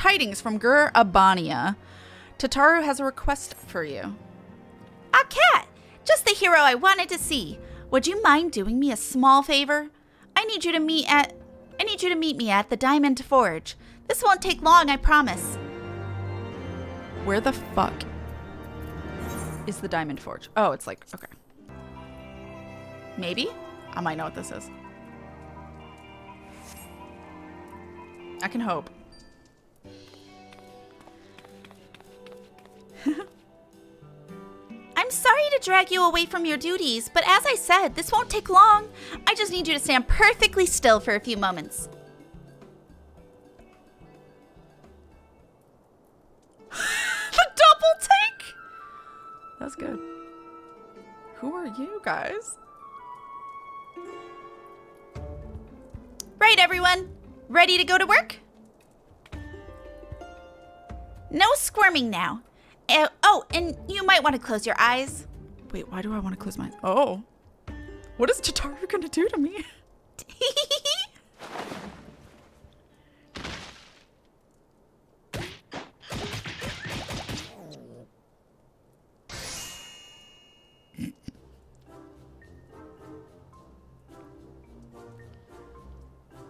tidings from Gur Abania. Tataru has a request for you. Ah, Kat! Just the hero I wanted to see. Would you mind doing me a small favor? I need you to meet me at the Diamond Forge. This won't take long, I promise. Where the fuck is the Diamond Forge? Oh, it's like, okay. Maybe? I might know what this is. I can hope. I'm sorry to drag you away from your duties, but as I said, this won't take long. I just need you to stand perfectly still for a few moments. The double take? That's good. Who are you guys? Right, everyone? Ready to go to work? No squirming now. Oh, and you might want to close your eyes. Wait, why do I want to close my eyes? Oh. What is Tataru gonna do to me?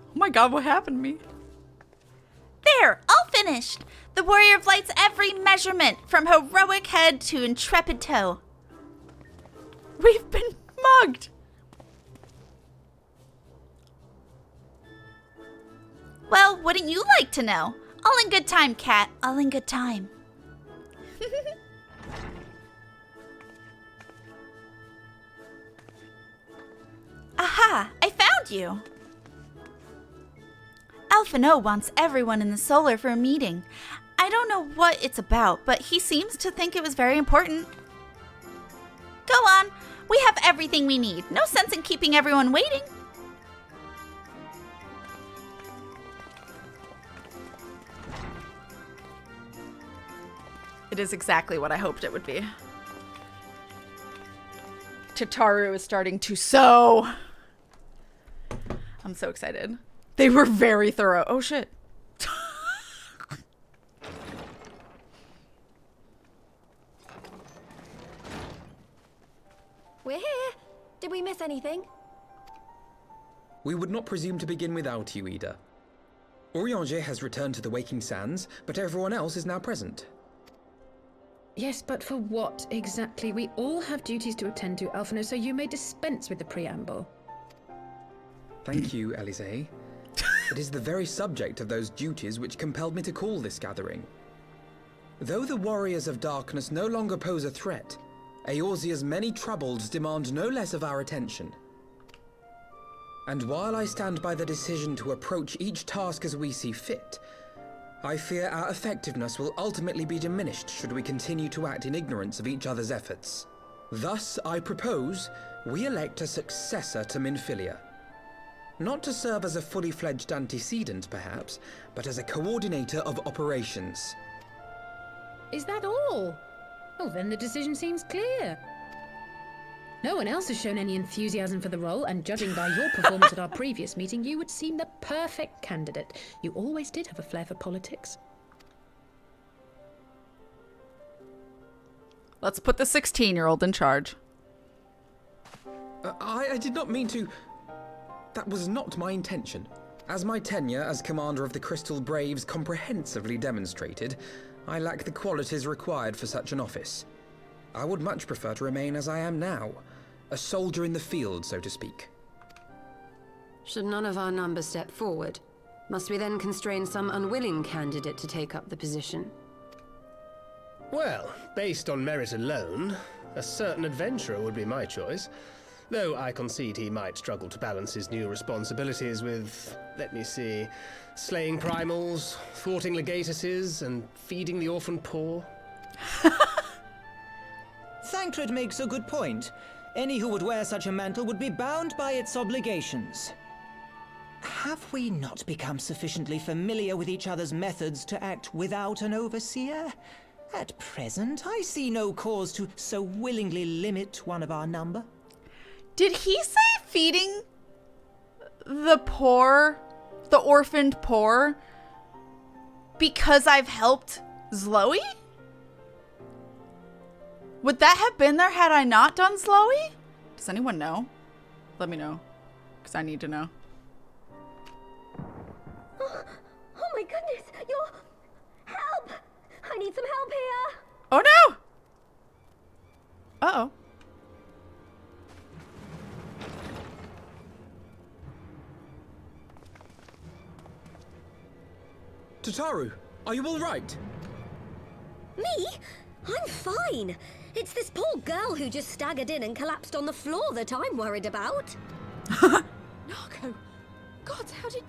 Oh my god, what happened to me? There, all finished. The warrior of light's every measurement, from heroic head to intrepid toe. We've been mugged. Well, wouldn't you like to know? All in good time, Kat. All in good time. Aha! I found you! Alphino wants everyone in the Solar for a meeting. I don't know what it's about, but he seems to think it was very important. Go on. We have everything we need. No sense in keeping everyone waiting. It is exactly what I hoped it would be. Tataru is starting to sew. I'm so excited. They were very thorough. Oh, shit. We're here. Did we miss anything? We would not presume to begin without you, Ida. Orianger has returned to the Waking Sands, but everyone else is now present. Yes, but for what exactly? We all have duties to attend to, Alphino, so you may dispense with the preamble. Thank you, Elise. It is the very subject of those duties which compelled me to call this gathering. Though the Warriors of Darkness no longer pose a threat, Eorzea's many troubles demand no less of our attention. And while I stand by the decision to approach each task as we see fit, I fear our effectiveness will ultimately be diminished should we continue to act in ignorance of each other's efforts. Thus, I propose we elect a successor to Minfilia. Not to serve as a fully fledged antecedent, perhaps, but as a coordinator of operations. Is that all? Oh, then the decision seems clear. No one else has shown any enthusiasm for the role, and judging by your performance at our previous meeting, you would seem the perfect candidate. You always did have a flair for politics. Let's put the 16-year-old in charge. I did not mean to... That was not my intention. As my tenure as commander of the Crystal Braves comprehensively demonstrated, I lack the qualities required for such an office. I would much prefer to remain as I am now, a soldier in the field, so to speak. Should none of our numbers step forward, must we then constrain some unwilling candidate to take up the position? Well, based on merit alone, a certain adventurer would be my choice. Though I concede he might struggle to balance his new responsibilities with, let me see, slaying primals, thwarting legatuses, and feeding the orphan poor. Thancred makes a good point. Any who would wear such a mantle would be bound by its obligations. Have we not become sufficiently familiar with each other's methods to act without an overseer? At present, I see no cause to so willingly limit one of our number. Did he say feeding the poor, the orphaned poor? Because I've helped Zloe? Would that have been there had I not done Zloe? Does anyone know? Let me know. Because I need to know. Oh my goodness, you're... Help! I need some help here! Oh no! Uh-oh. Tataru, are you all right? Me? I'm fine. It's this poor girl who just staggered in and collapsed on the floor that I'm worried about. Narco! God, how did...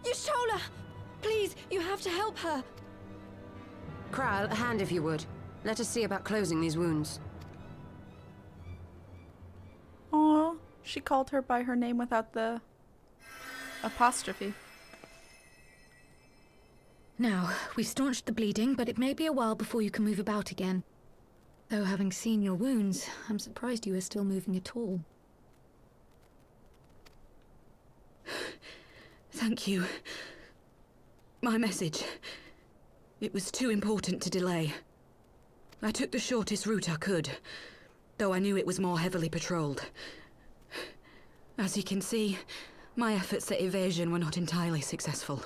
Yashola! Please, you have to help her. Kral, a hand if you would. Let us see about closing these wounds. Aw, she called her by her name without the apostrophe. Now, we've staunched the bleeding, but it may be a while before you can move about again. Though having seen your wounds, I'm surprised you are still moving at all. Thank you. My message. It was too important to delay. I took the shortest route I could, though I knew it was more heavily patrolled. As you can see, my efforts at evasion were not entirely successful.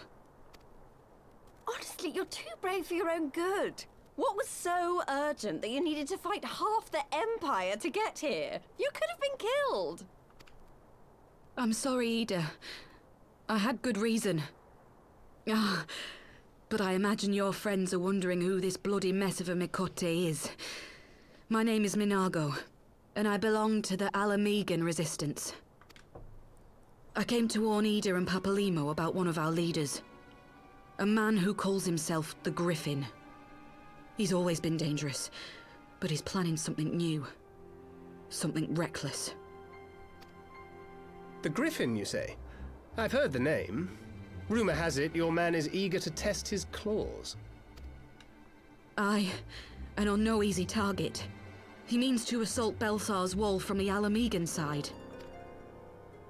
Honestly, you're too brave for your own good. What was so urgent that you needed to fight half the Empire to get here? You could have been killed. I'm sorry, Ida. I had good reason. But I imagine your friends are wondering who this bloody mess of a Mikote is. My name is Minago, and I belong to the Alamegan Resistance. I came to warn Ida and Papalimo about one of our leaders. A man who calls himself the Griffin. He's always been dangerous, but he's planning something new. Something reckless. The Griffin, you say? I've heard the name. Rumor has it your man is eager to test his claws. Aye, and on no easy target. He means to assault Baelsar's wall from the Alamegan side.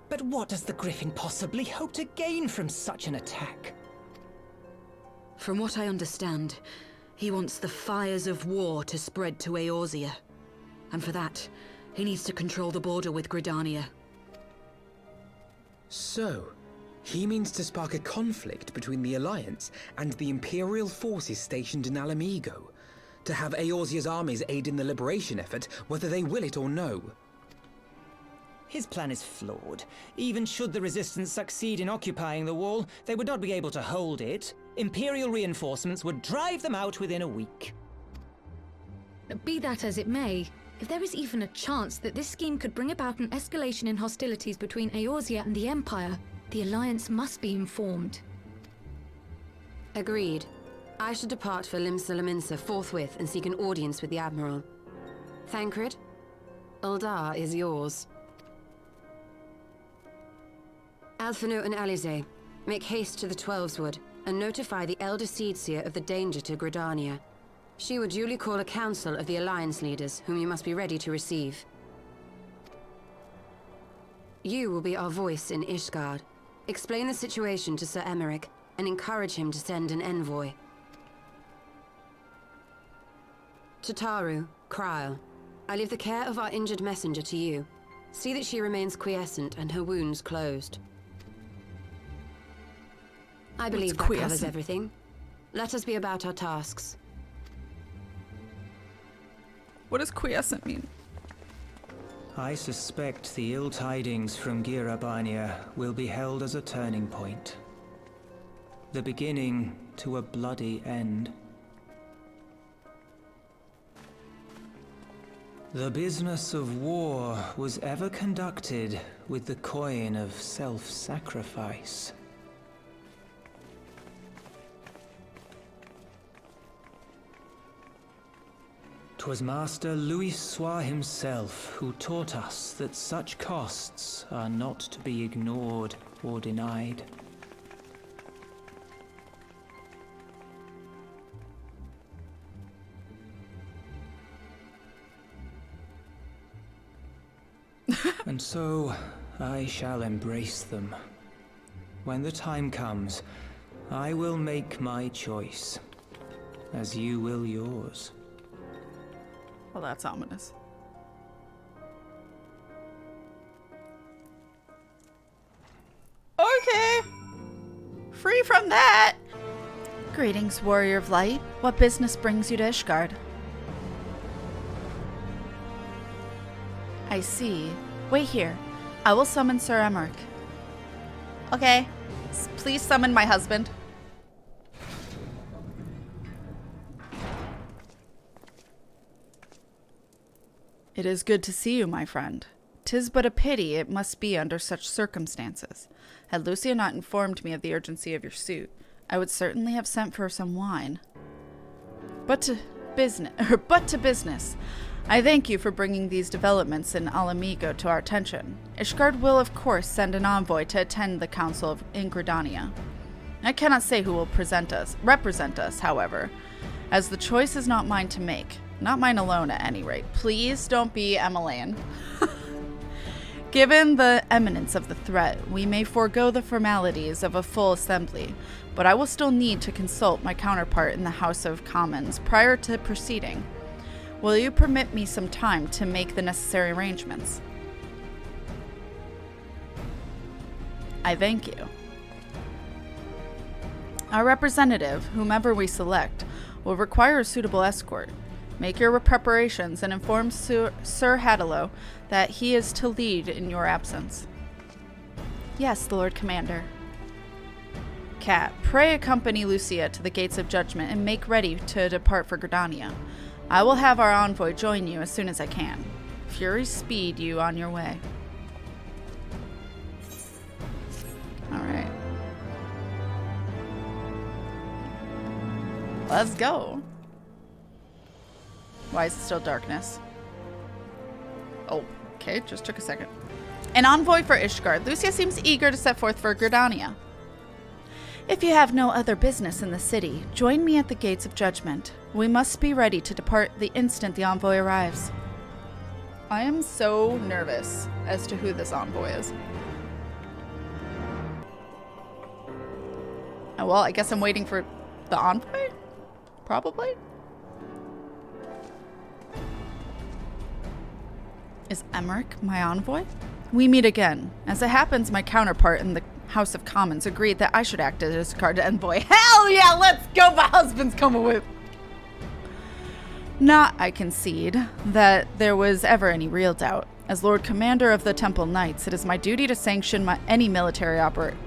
But what does the Griffin possibly hope to gain from such an attack? From what I understand, he wants the fires of war to spread to Eorzea. And for that, he needs to control the border with Gridania. So, he means to spark a conflict between the Alliance and the Imperial forces stationed in Alamigo, to have Eorzea's armies aid in the liberation effort, whether they will it or no. His plan is flawed. Even should the Resistance succeed in occupying the wall, they would not be able to hold it. Imperial reinforcements would drive them out within a week. Be that as it may, if there is even a chance that this scheme could bring about an escalation in hostilities between Eorzea and the Empire, the Alliance must be informed. Agreed. I should depart for Limsa forthwith and seek an audience with the Admiral. Thancred, Uldar is yours. Alphino and Alize, make haste to the Twelveswood and notify the Elder Seedseer of the danger to Gridania. She would duly call a council of the Alliance leaders, whom you must be ready to receive. You will be our voice in Ishgard. Explain the situation to Sir Aymeric and encourage him to send an envoy. Tataru, Krile, I leave the care of our injured messenger to you. See that she remains quiescent and her wounds closed. I believe that covers everything. Let us be about our tasks. What does quiescent mean? I suspect the ill tidings from Girabania will be held as a turning point. The beginning to a bloody end. The business of war was ever conducted with the coin of self-sacrifice. 'Twas Master Louis Soir himself who taught us that such costs are not to be ignored or denied. And so, I shall embrace them. When the time comes, I will make my choice, as you will yours. Well, that's ominous. Okay. Free from that. Greetings, warrior of light. What business brings you to Ishgard? I see. Wait here. I will summon Sir Aymeric. Okay. Please summon my husband. It is good to see you, my friend. 'Tis but a pity it must be under such circumstances. Had Lucia not informed me of the urgency of your suit, I would certainly have sent for some wine. But to business. I thank you for bringing these developments in Alamigo to our attention. Ishgard will, of course, send an envoy to attend the council in Gridania. I cannot say who will represent us, however, as the choice is not mine to make. Not mine alone, at any rate. Please don't be Emmeline. Given the imminence of the threat, we may forego the formalities of a full assembly, but I will still need to consult my counterpart in the House of Commons prior to proceeding. Will you permit me some time to make the necessary arrangements? I thank you. Our representative, whomever we select, will require a suitable escort. Make your preparations and inform Sir Hadalo that he is to lead in your absence. Yes, Lord Commander. Kat, pray accompany Lucia to the Gates of Judgment and make ready to depart for Gridania. I will have our envoy join you as soon as I can. Fury speed you on your way. Alright. Let's go. Why is it still darkness? Oh, okay, just took a second. An envoy for Ishgard. Lucia seems eager to set forth for Gridania. If you have no other business in the city, join me at the Gates of Judgment. We must be ready to depart the instant the envoy arrives. I am so nervous as to who this envoy is. Oh, well, I guess I'm waiting for the envoy? Probably. Is Aymeric my envoy? We meet again. As it happens, my counterpart in the House of Commons agreed that I should act as Ishgard envoy. Hell yeah, let's go! My husband's coming with. Not, I concede, that there was ever any real doubt. As Lord Commander of the Temple Knights, it is my duty to sanction any military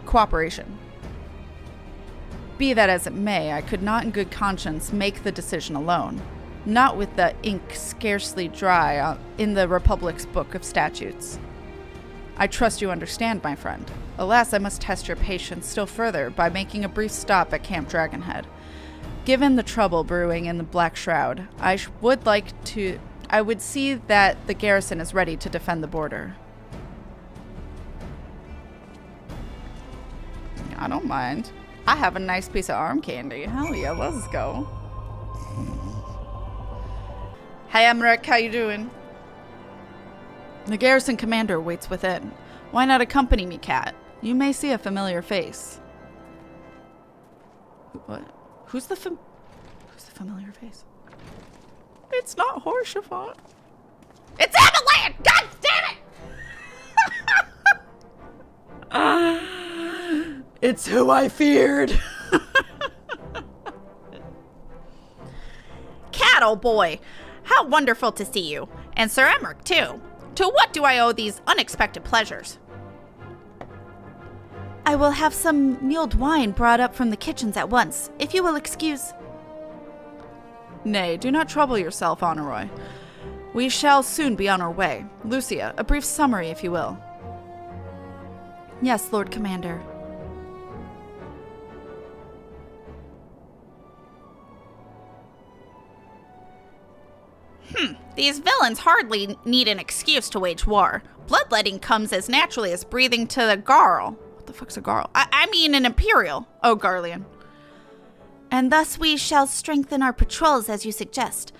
cooperation. Be that as it may, I could not in good conscience make the decision alone. Not with the ink scarcely dry in the Republic's Book of Statutes. I trust you understand, my friend. Alas, I must test your patience still further by making a brief stop at Camp Dragonhead. Given the trouble brewing in the Black Shroud, I would see that the garrison is ready to defend the border. I don't mind. I have a nice piece of arm candy. Hell yeah, let's go. Hey, Aymeric, how you doing? The garrison commander waits within. Why not accompany me, Kat? You may see a familiar face. What? Who's the familiar face? It's not Horshaphant. It's Evelyn! God damn it! It's who I feared. Kat, oh boy. How wonderful to see you. And Sir Aymeric, too. To what do I owe these unexpected pleasures? I will have some mulled wine brought up from the kitchens at once, if you will excuse. Nay, do not trouble yourself, Honorroy. We shall soon be on our way. Lucia, a brief summary, if you will. Yes, Lord Commander. These villains hardly need an excuse to wage war. Bloodletting comes as naturally as breathing to the Garl. What the fuck's a Garl? I mean an Imperial. Oh, Garlean. And thus we shall strengthen our patrols as you suggest.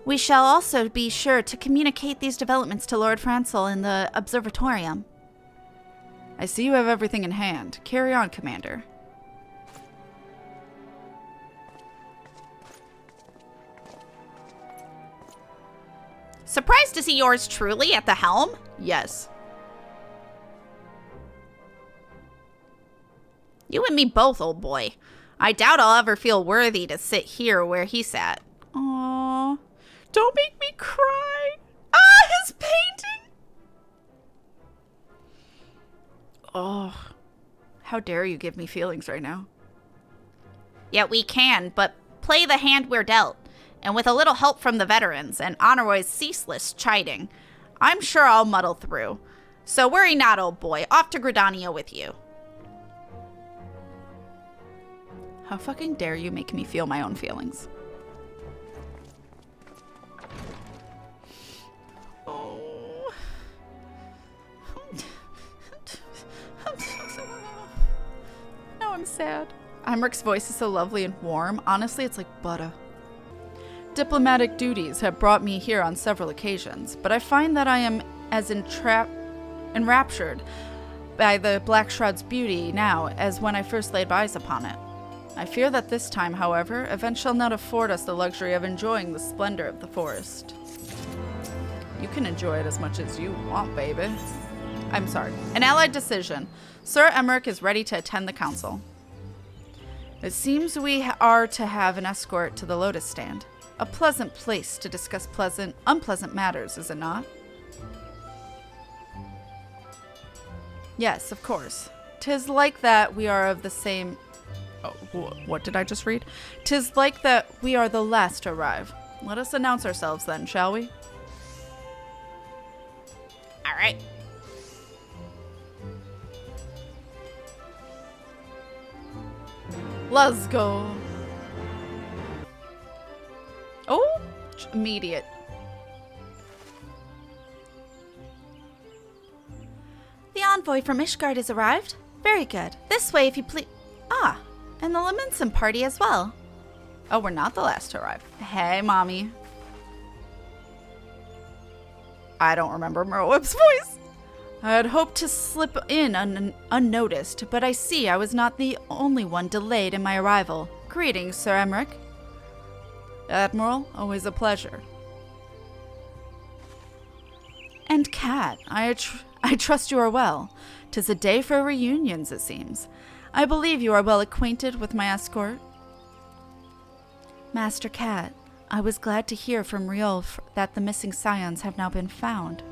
We shall also be sure to communicate these developments to Lord Francel in the Observatorium. I see you have everything in hand. Carry on, Commander. Surprised to see yours truly at the helm? Yes. You and me both, old boy. I doubt I'll ever feel worthy to sit here where he sat. Aww. Don't make me cry. Ah, his painting! Oh, how dare you give me feelings right now. Yet we can, but play the hand we're dealt. And with a little help from the veterans and Honorroy's ceaseless chiding, I'm sure I'll muddle through. So worry not, old boy. Off to Gridania with you. How fucking dare you make me feel my own feelings? Oh. Now I'm sad. Aymeric's voice is so lovely and warm. Honestly, it's like butter. Diplomatic duties have brought me here on several occasions, but I find that I am as enraptured by the Black Shroud's beauty now as when I first laid eyes upon it. I fear that this time, however, events shall not afford us the luxury of enjoying the splendor of the forest. You can enjoy it as much as you want, baby. I'm sorry. An allied decision. Sir Aymeric is ready to attend the council. It seems we are to have an escort to the Lotus Stand. A pleasant place to discuss unpleasant matters, is it not? Yes, of course. 'Tis like that we are of the same... Oh, what did I just read? 'Tis like that we are the last to arrive. Let us announce ourselves then, shall we? All right. Let's go. Oh, immediate. The envoy from Ishgard has arrived. Very good. This way, if you please. Ah, and the Leminson party as well. Oh, we're not the last to arrive. Hey, mommy. I don't remember Merlewip's voice. I had hoped to slip in unnoticed, but I see I was not the only one delayed in my arrival. Greetings, Sir Aymeric. Admiral, always a pleasure. And Kat, I trust you are well. 'Tis a day for reunions, it seems. I believe you are well acquainted with my escort. Master Kat, I was glad to hear from Riolf that the missing scions have now been found.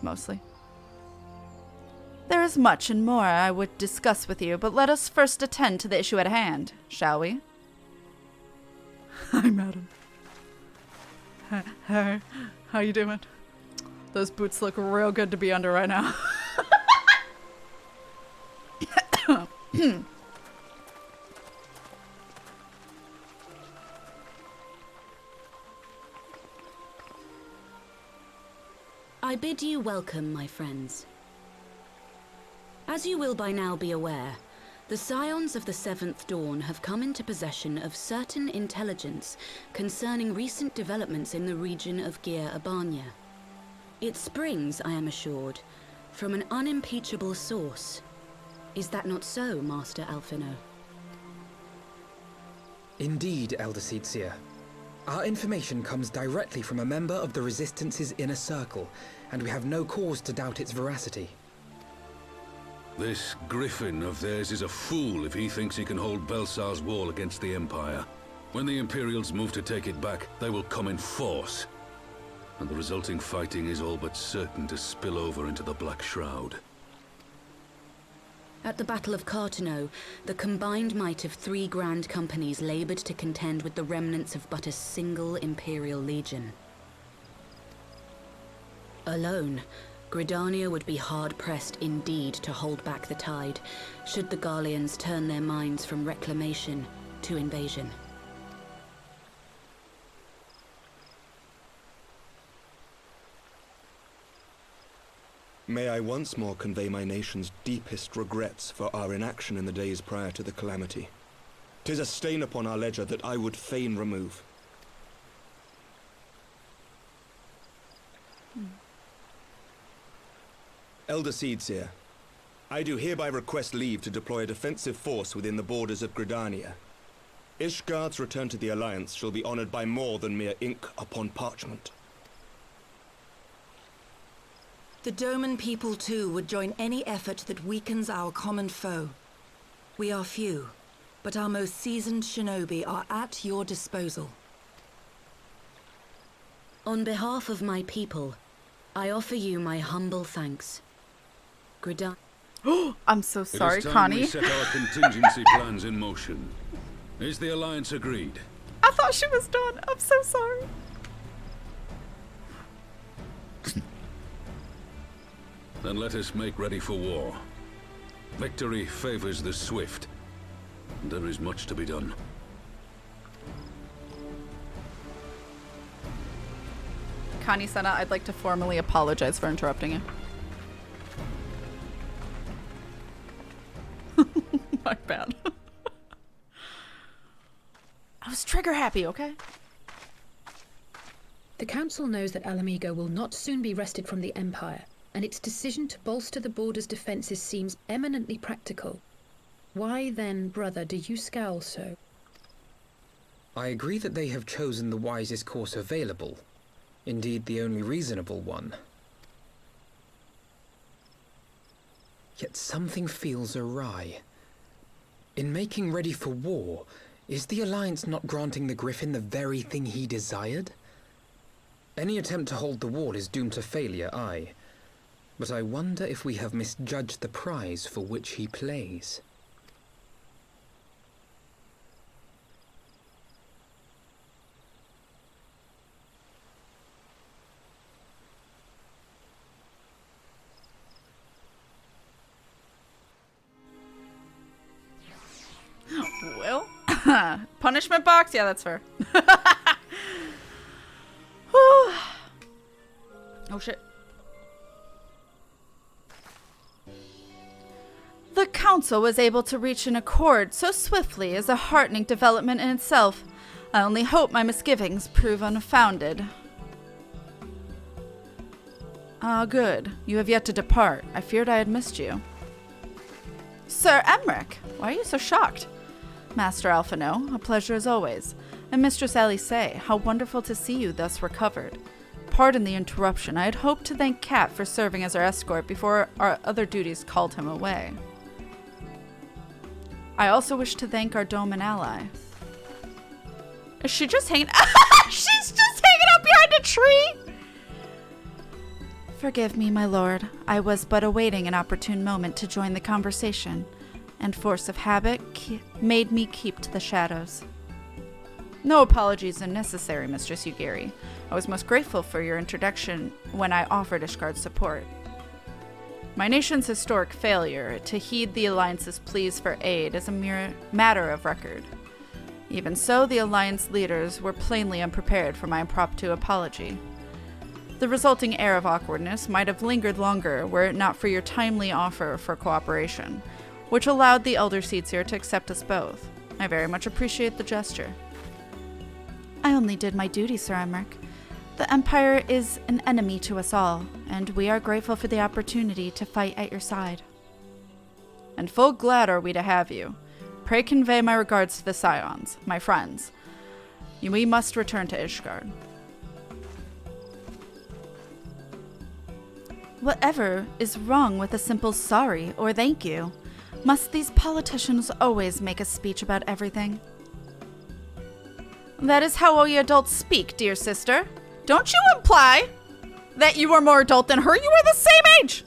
Mostly. There is much and more I would discuss with you, but let us first attend to the issue at hand, shall we? Hi, madam. Hi, how you doing? Those boots look real good to be under right now. I bid you welcome, my friends. As you will by now be aware, the Scions of the Seventh Dawn have come into possession of certain intelligence concerning recent developments in the region of Gyr Abania. It springs, I am assured, from an unimpeachable source. Is that not so, Master Alphino? Indeed, Elder Seedseer. Our information comes directly from a member of the Resistance's inner circle, and we have no cause to doubt its veracity. This Griffin of theirs is a fool if he thinks he can hold Baelsar's wall against the Empire. When the Imperials move to take it back, they will come in force. And the resulting fighting is all but certain to spill over into the Black Shroud. At the Battle of Cartano, the combined might of 3 grand companies labored to contend with the remnants of but a single Imperial legion. Alone, Gridania would be hard-pressed indeed to hold back the tide, should the Garleans turn their minds from reclamation to invasion. May I once more convey my nation's deepest regrets for our inaction in the days prior to the calamity. 'Tis a stain upon our ledger that I would fain remove. Elder Seedseer, I do hereby request leave to deploy a defensive force within the borders of Gridania. Ishgard's return to the Alliance shall be honored by more than mere ink upon parchment. The Doman people, too, would join any effort that weakens our common foe. We are few, but our most seasoned shinobi are at your disposal. On behalf of my people, I offer you my humble thanks. Gridan. I'm so sorry, It is time Connie. we set our contingency plans in motion. Is the Alliance agreed? I thought she was done. I'm so sorry. Then let us make ready for war. Victory favors the swift. There is much to be done. Connie Senna, I'd like to formally apologize for interrupting you. My bad. I was trigger happy, okay? The Council knows that Alamigo will not soon be wrested from the Empire, and its decision to bolster the border's defenses seems eminently practical. Why then, brother, do you scowl so? I agree that they have chosen the wisest course available. Indeed, the only reasonable one. Yet something feels awry. In making ready for war, is the Alliance not granting the Griffin the very thing he desired? Any attempt to hold the wall is doomed to failure, aye. But I wonder if we have misjudged the prize for which he plays. Well, punishment box? Yeah, that's fair. Oh shit. The Council was able to reach an accord so swiftly is a heartening development in itself. I only hope my misgivings prove unfounded. Ah, good. You have yet to depart. I feared I had missed you. Sir Aymeric, why are you so shocked? Master Alphino, a pleasure as always. And Mistress Alice, how wonderful to see you thus recovered. Pardon the interruption. I had hoped to thank Kat for serving as our escort before our other duties called him away. I also wish to thank our Doman ally. Is she just hanging? She's just hanging out behind a tree! Forgive me, my lord. I was but awaiting an opportune moment to join the conversation, and force of habit made me keep to the shadows. No apologies are necessary, Mistress Yugiri. I was most grateful for your introduction when I offered Ishgard's support. My nation's historic failure to heed the Alliance's pleas for aid is a mere matter of record. Even so, the Alliance leaders were plainly unprepared for my impromptu apology. The resulting air of awkwardness might have lingered longer were it not for your timely offer for cooperation, which allowed the Elder Seedseer to accept us both. I very much appreciate the gesture. I only did my duty, Sir Aymeric. The Empire is an enemy to us all, and we are grateful for the opportunity to fight at your side. And full glad are we to have you. Pray convey my regards to the Scions, my friends. We must return to Ishgard. Whatever is wrong with a simple sorry or thank you? Must these politicians always make a speech about everything? That is how all you adults speak, dear sister. Don't you imply that you are more adult than her? You are the same age!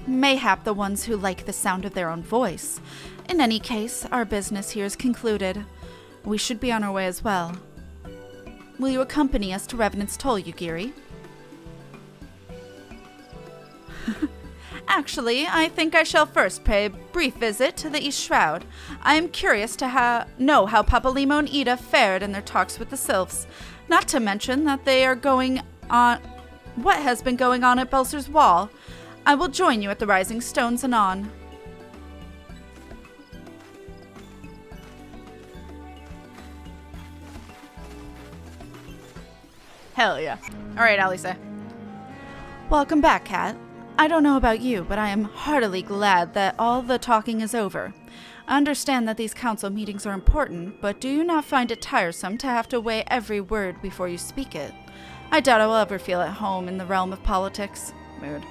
Mayhap the ones who like the sound of their own voice. In any case, our business here is concluded. We should be on our way as well. Will you accompany us to Revenant's Toll, Yugiri? Actually, I think I shall first pay a brief visit to the East Shroud. I am curious to know how Papalimo and Ida fared in their talks with the Sylphs. Not to mention that they are going on what has been going on at Baelsar's Wall. I will join you at the Rising Stones anon. Hell yeah. Alright, Alice. Welcome back, Kat. I don't know about you, but I am heartily glad that all the talking is over. I understand that these council meetings are important, but do you not find it tiresome to have to weigh every word before you speak it? I doubt I will ever feel at home in the realm of politics. Mood.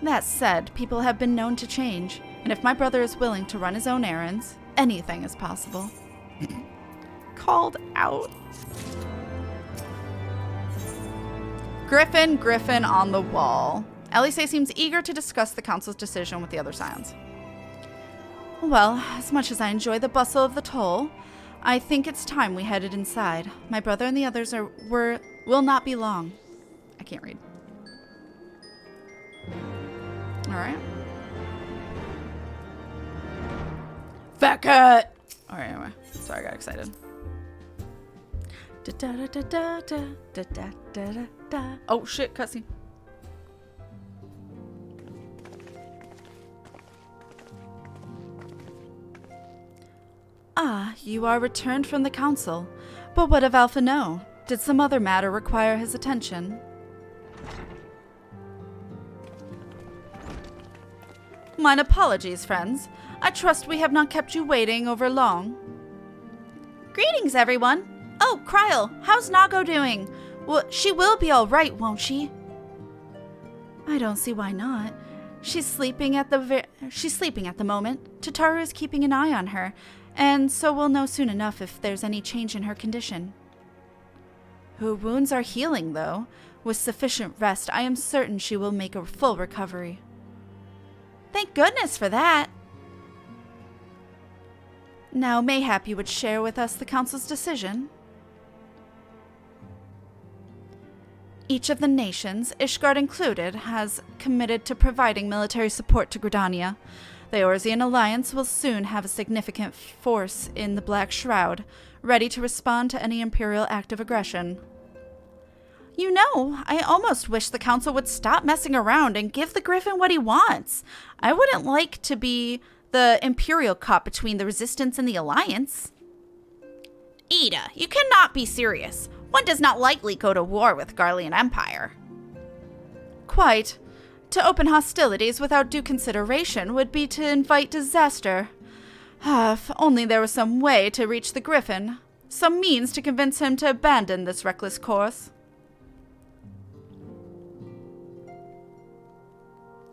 That said, people have been known to change, and if my brother is willing to run his own errands, anything is possible. Called out. Griffin on the wall. Elise seems eager to discuss the council's decision with the other scions. Well, as much as I enjoy the bustle of the toll, I think it's time we headed inside. My brother and the others will not be long. I can't read. Alright. Fat cat! Alright, anyway. Sorry, I got excited. Oh shit, cutscene. Ah, you are returned from the council. But what of Alphino? Did some other matter require his attention? Mine apologies, friends. I trust we have not kept you waiting over long. Greetings, everyone. Oh, Kryl, how's Nago doing? Well, she will be all right, won't she? I don't see why not. She's sleeping at the moment. Tataru is keeping an eye on her, and so we'll know soon enough if there's any change in her condition. Her wounds are healing, though. With sufficient rest, I am certain she will make a full recovery. Thank goodness for that. Now, mayhap you would share with us the council's decision? Each of the nations, Ishgard included, has committed to providing military support to Gridania. The Eorzean Alliance will soon have a significant force in the Black Shroud, ready to respond to any Imperial act of aggression. You know, I almost wish the council would stop messing around and give the Griffin what he wants. I wouldn't like to be the Imperial cop between the Resistance and the Alliance. Ida, you cannot be serious. One does not lightly go to war with Garlean Empire. Quite. To open hostilities without due consideration would be to invite disaster. If only there was some way to reach the Griffin, some means to convince him to abandon this reckless course.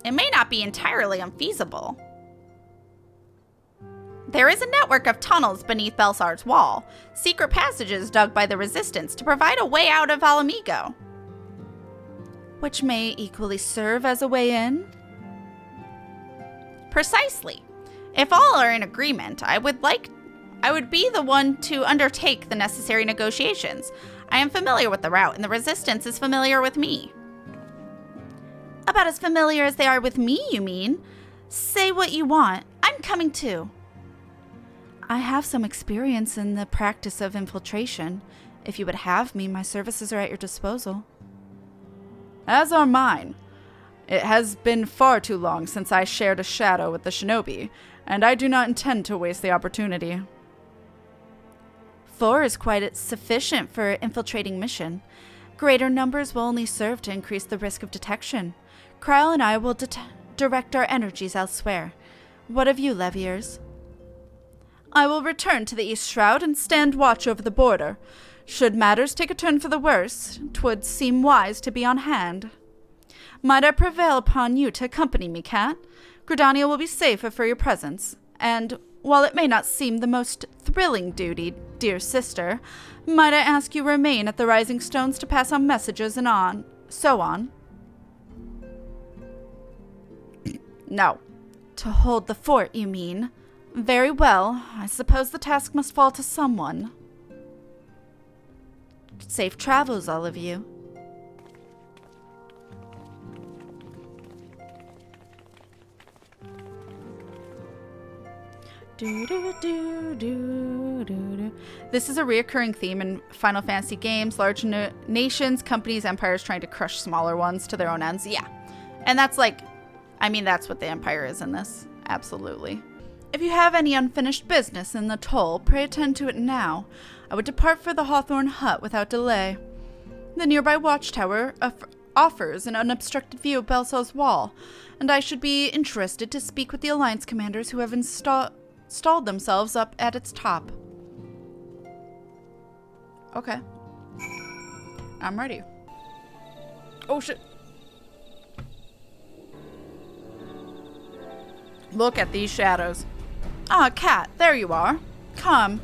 It may not be entirely unfeasible. There is a network of tunnels beneath Baelsar's wall, secret passages dug by the Resistance to provide a way out of Alamigo. Which may equally serve as a way in? Precisely. If all are in agreement, I would be the one to undertake the necessary negotiations. I am familiar with the route, and the Resistance is familiar with me. About as familiar as they are with me, you mean? Say what you want. I'm coming too. I have some experience in the practice of infiltration. If you would have me, my services are at your disposal. As are mine. It has been far too long since I shared a shadow with the shinobi, and I do not intend to waste the opportunity. 4 is quite sufficient for infiltrating mission. Greater numbers will only serve to increase the risk of detection. Kryl and I will direct our energies elsewhere. What of you, Leviers? I will return to the East Shroud and stand watch over the border. Should matters take a turn for the worse, 'twould seem wise to be on hand. Might I prevail upon you to accompany me, Kat? Gridania will be safer for your presence, and while it may not seem the most thrilling duty, dear sister, might I ask you remain at the Rising Stones to pass on messages and so on? No. To hold the fort, you mean? Very well. I suppose the task must fall to someone. Safe travels, all of you. This is a reoccurring theme in Final Fantasy games. Large nations, companies, empires trying to crush smaller ones to their own ends. Yeah. And that's that's what the Empire is in this. Absolutely. If you have any unfinished business in the toll, pray attend to it now. I would depart for the Hawthorne Hut without delay. The nearby watchtower offers an unobstructed view of Baelsar's wall, and I should be interested to speak with the Alliance commanders who have installed themselves up at its top. Okay. I'm ready. Oh shit. Look at these shadows. Ah, Kat, there you are. Come.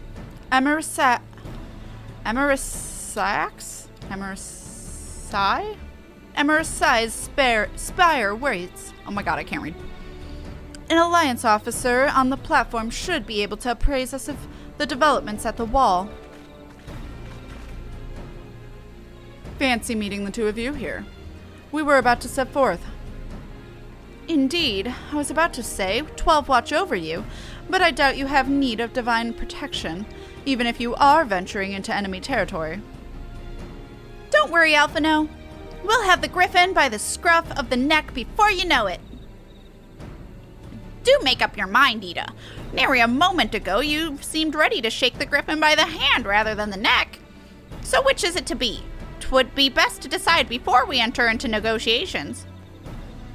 Emerisai? Emerisai's spire waits. Oh my god, I can't read. An Alliance officer on the platform should be able to appraise us of the developments at the wall. Fancy meeting the two of you here. We were about to set forth. Indeed, I was about to say 12 watch over you, but I doubt you have need of divine protection, even if you are venturing into enemy territory. Don't worry, Alphino. We'll have the griffin by the scruff of the neck before you know it. Do make up your mind, Ida. Nary a moment ago you seemed ready to shake the griffin by the hand rather than the neck. So which is it to be? 'Twould be best to decide before we enter into negotiations.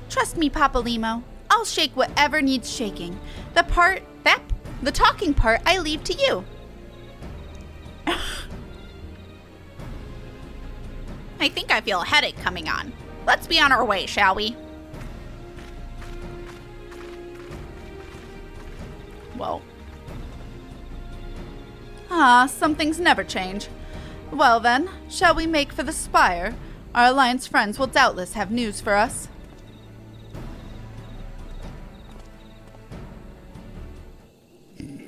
Trust me, Papa Limo. I'll shake whatever needs shaking. The talking part I leave to you. I think I feel a headache coming on. Let's be on our way, shall we? Well. Some things never change. Well then, shall we make for the spire? Our Alliance friends will doubtless have news for us.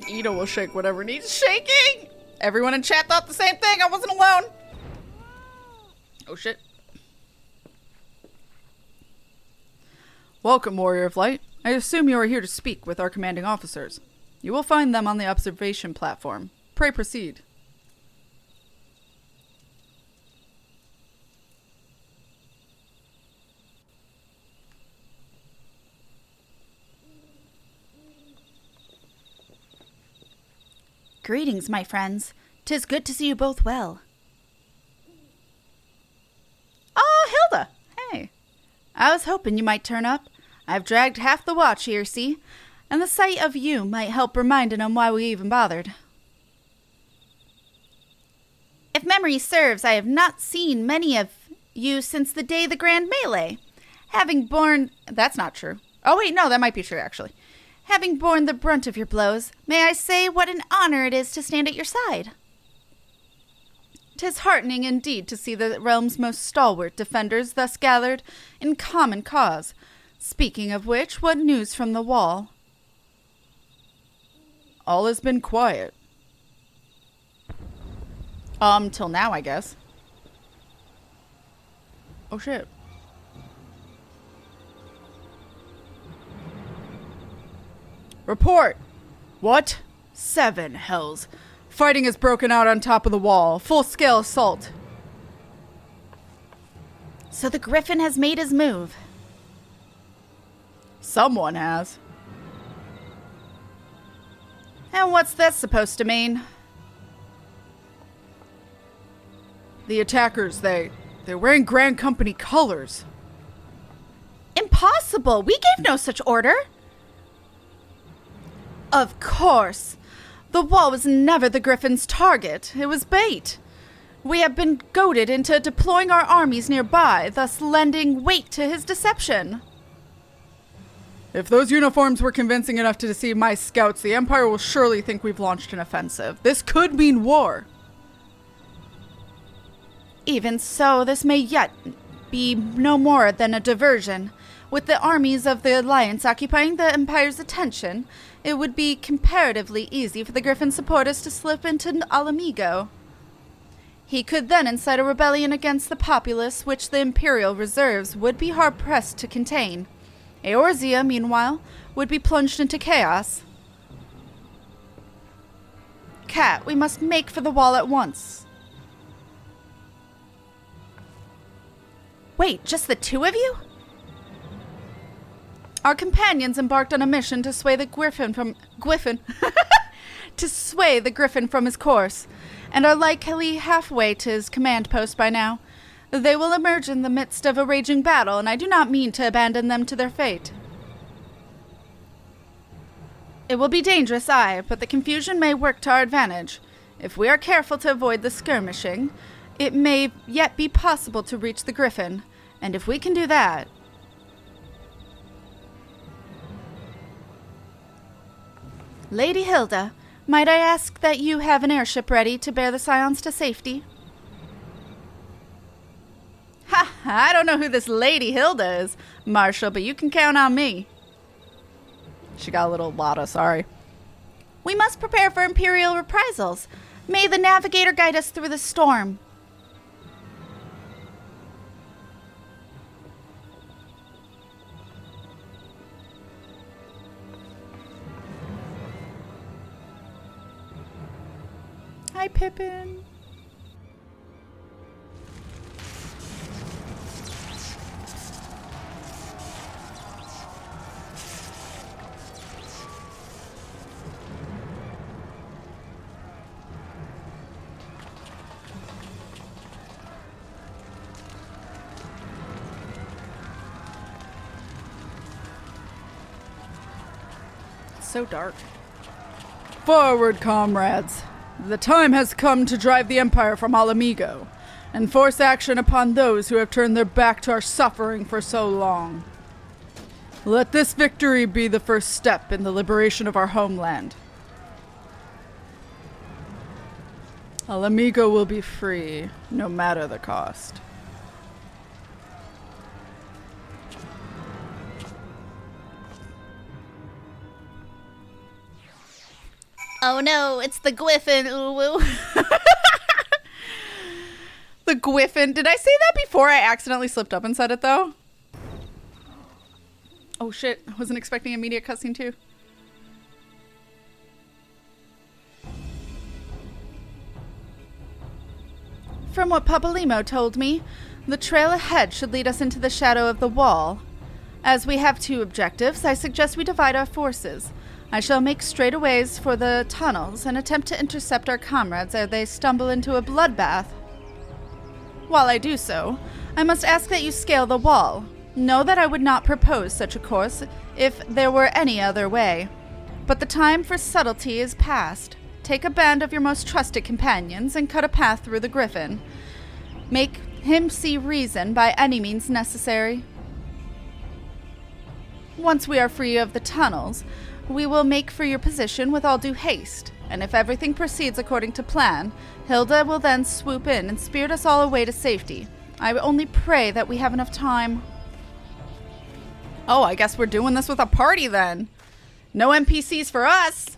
Ida will shake whatever needs shaking! Everyone in chat thought the same thing, I wasn't alone! Oh shit. Welcome, Warrior of Light. I assume you are here to speak with our commanding officers. You will find them on the observation platform. Pray proceed. Greetings, my friends. 'Tis good to see you both well. Oh, Hilda! Hey. I was hoping you might turn up. I've dragged half the watch here, see? And the sight of you might help reminding them why we even bothered. If memory serves, I have not seen many of you since the day of the Grand Melee. Having borne... That's not true. Oh wait, no, that might be true, actually. Having borne the brunt of your blows, may I say what an honor it is to stand at your side. 'Tis heartening indeed to see the realm's most stalwart defenders thus gathered in common cause. Speaking of which, what news from the wall? All has been quiet. Till now, I guess. Oh shit. Report! What? 7 hells. Fighting has broken out on top of the wall. Full-scale assault. So the griffin has made his move. Someone has. And what's this supposed to mean? The attackers, they're wearing Grand Company colors. Impossible! We gave no such order. Of course. The wall was never the Griffin's target. It was bait. We have been goaded into deploying our armies nearby, thus lending weight to his deception. If those uniforms were convincing enough to deceive my scouts, the Empire will surely think we've launched an offensive. This could mean war. Even so, this may yet be no more than a diversion. With the armies of the Alliance occupying the Empire's attention, it would be comparatively easy for the Griffin supporters to slip into Alamigo. He could then incite a rebellion against the populace, which the Imperial reserves would be hard-pressed to contain. Eorzea, meanwhile, would be plunged into chaos. Kat, we must make for the wall at once. Wait, just the two of you? Our companions embarked on a mission to sway the Griffin from his course, and are likely halfway to his command post by now. They will emerge in the midst of a raging battle, and I do not mean to abandon them to their fate. It will be dangerous, aye, but the confusion may work to our advantage. If we are careful to avoid the skirmishing, it may yet be possible to reach the Griffin, and if we can do that... Lady Hilda, might I ask that you have an airship ready to bear the Scions to safety? Ha! I don't know who this Lady Hilda is, Marshal, but you can count on me. She got a little Lotta, sorry. We must prepare for Imperial reprisals. May the Navigator guide us through the storm. Hi, Pippin. So dark. Forward, comrades. The time has come to drive the Empire from Alamigo and force action upon those who have turned their back to our suffering for so long. Let this victory be the first step in the liberation of our homeland. Alamigo will be free, no matter the cost. Oh no, it's the Griffin, Uwu. The Griffin. Did I say that before I accidentally slipped up and said it, though? Oh shit, I wasn't expecting a immediate cutscene too. From what Papalimo told me, the trail ahead should lead us into the shadow of the wall. As we have two objectives, I suggest we divide our forces. I shall make straightaways for the tunnels and attempt to intercept our comrades ere they stumble into a bloodbath. While I do so, I must ask that you scale the wall. Know that I would not propose such a course if there were any other way. But the time for subtlety is past. Take a band of your most trusted companions and cut a path through the Griffin. Make him see reason by any means necessary. Once we are free of the tunnels, we will make for your position with all due haste, and if everything proceeds according to plan, Hilda will then swoop in and spirit us all away to safety. I only pray that we have enough time. Oh, I guess we're doing this with a party then. No NPCs for us.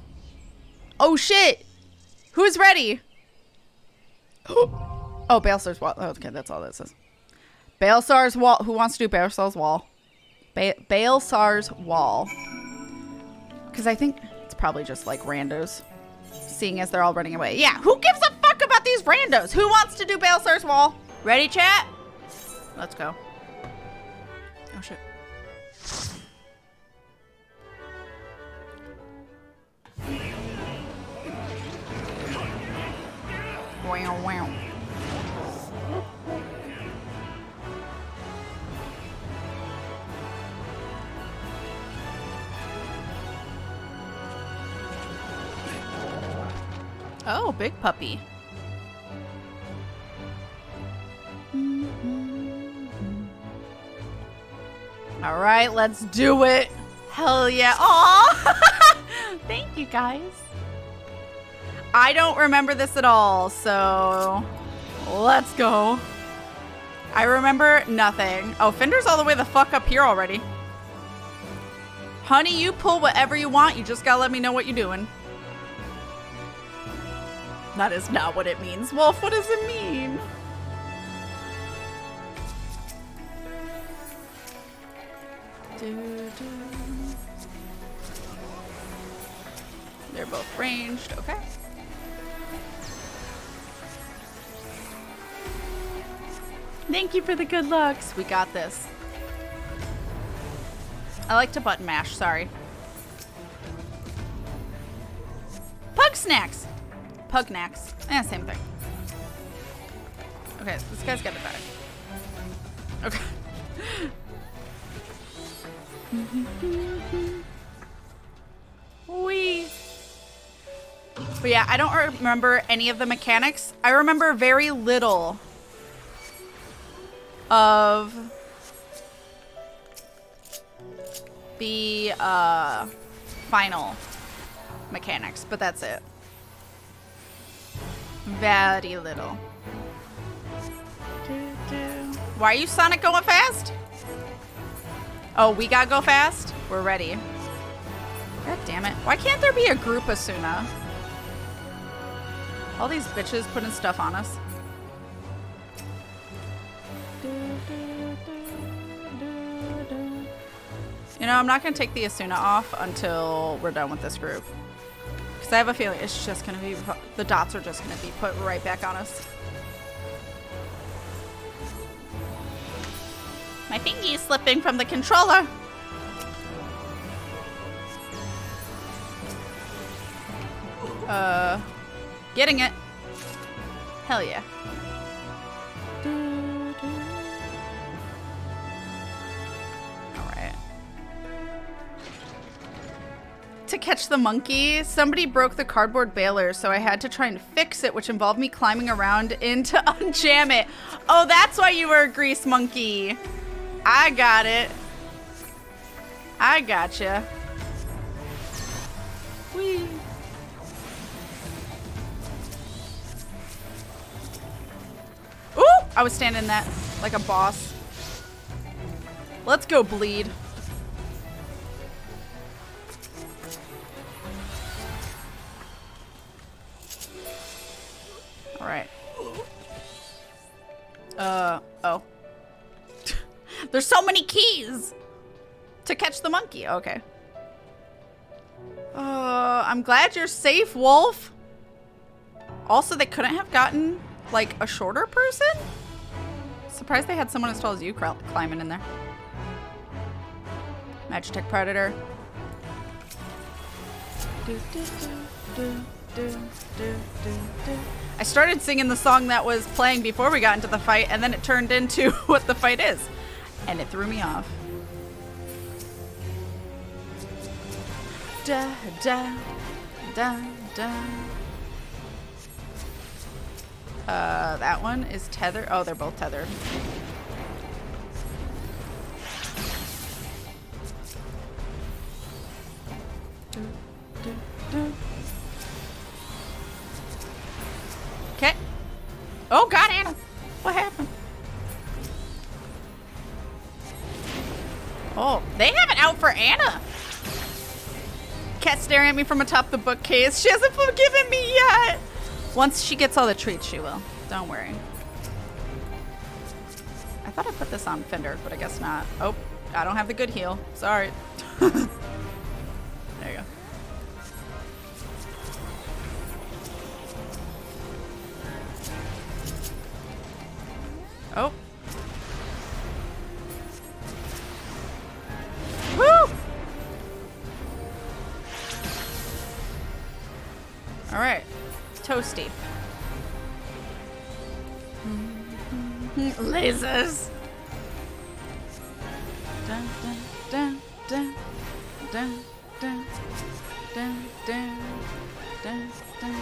Oh shit! Who's ready? Oh, Baelsar's wall. Okay, that's all this is. Baelsar's wall. Who wants to do Baelsar's wall? Baelsar's wall. Because I think it's probably just like randos, seeing as they're all running away. Yeah, who gives a fuck about these randos? Who wants to do Baelsar's wall? Ready, chat? Let's go. Oh, shit. Wow, wow. Oh, big puppy. All right, let's do it. Hell yeah. Aw. Thank you, guys. I don't remember this at all, so let's go. I remember nothing. Oh, Fender's all the way the fuck up here already. Honey, you pull whatever you want. You just gotta let me know what you're doing. That is not what it means. Wolf, what does it mean? They're both ranged. Okay. Thank you for the good looks. We got this. I like to button mash. Sorry. Pug snacks. Pugnacks. Same thing. Okay, this guy's got to die. Okay. Wee. But yeah, I don't remember any of the mechanics. I remember very little of the final mechanics, but that's it. Very little. Why are you, Sonic, going fast? Oh, we gotta go fast? We're ready. God damn it. Why can't there be a group Asuna? All these bitches putting stuff on us. You know, I'm not gonna take the Asuna off until we're done with this group. Because I have a feeling it's just gonna be, the dots are just gonna be put right back on us. My fingy is slipping from the controller. Getting it. Hell yeah. Alright. To catch the monkey, somebody broke the cardboard baler, so I had to try and fix it, which involved me climbing around in to unjam it. Oh, that's why you were a grease monkey. I got it. I gotcha. Whee. Ooh! I was standing that like a boss. Let's go, bleed. Alright. Oh. There's so many keys to catch the monkey. Okay. I'm glad you're safe, Wolf. Also, they couldn't have gotten, like, a shorter person? Surprised they had someone as tall as you climbing in there. Magitech Predator. I started singing the song that was playing before we got into the fight, and then it turned into what the fight is. And it threw me off. Da, da, da, da. That one is tethered. Oh, they're both tethered. Okay. Oh, God, Anna. What happened? Oh, they have it out for Anna. Cat staring at me from atop the bookcase. She hasn't forgiven me yet. Once she gets all the treats, she will. Don't worry. I thought I put this on Fender, but I guess not. Oh, I don't have the good heal. Sorry. There you go. Oh. Woo! All right. Toasty. Lasers. Dun, dun, dun, dun, dun, dun, dun, dun, dun, dun.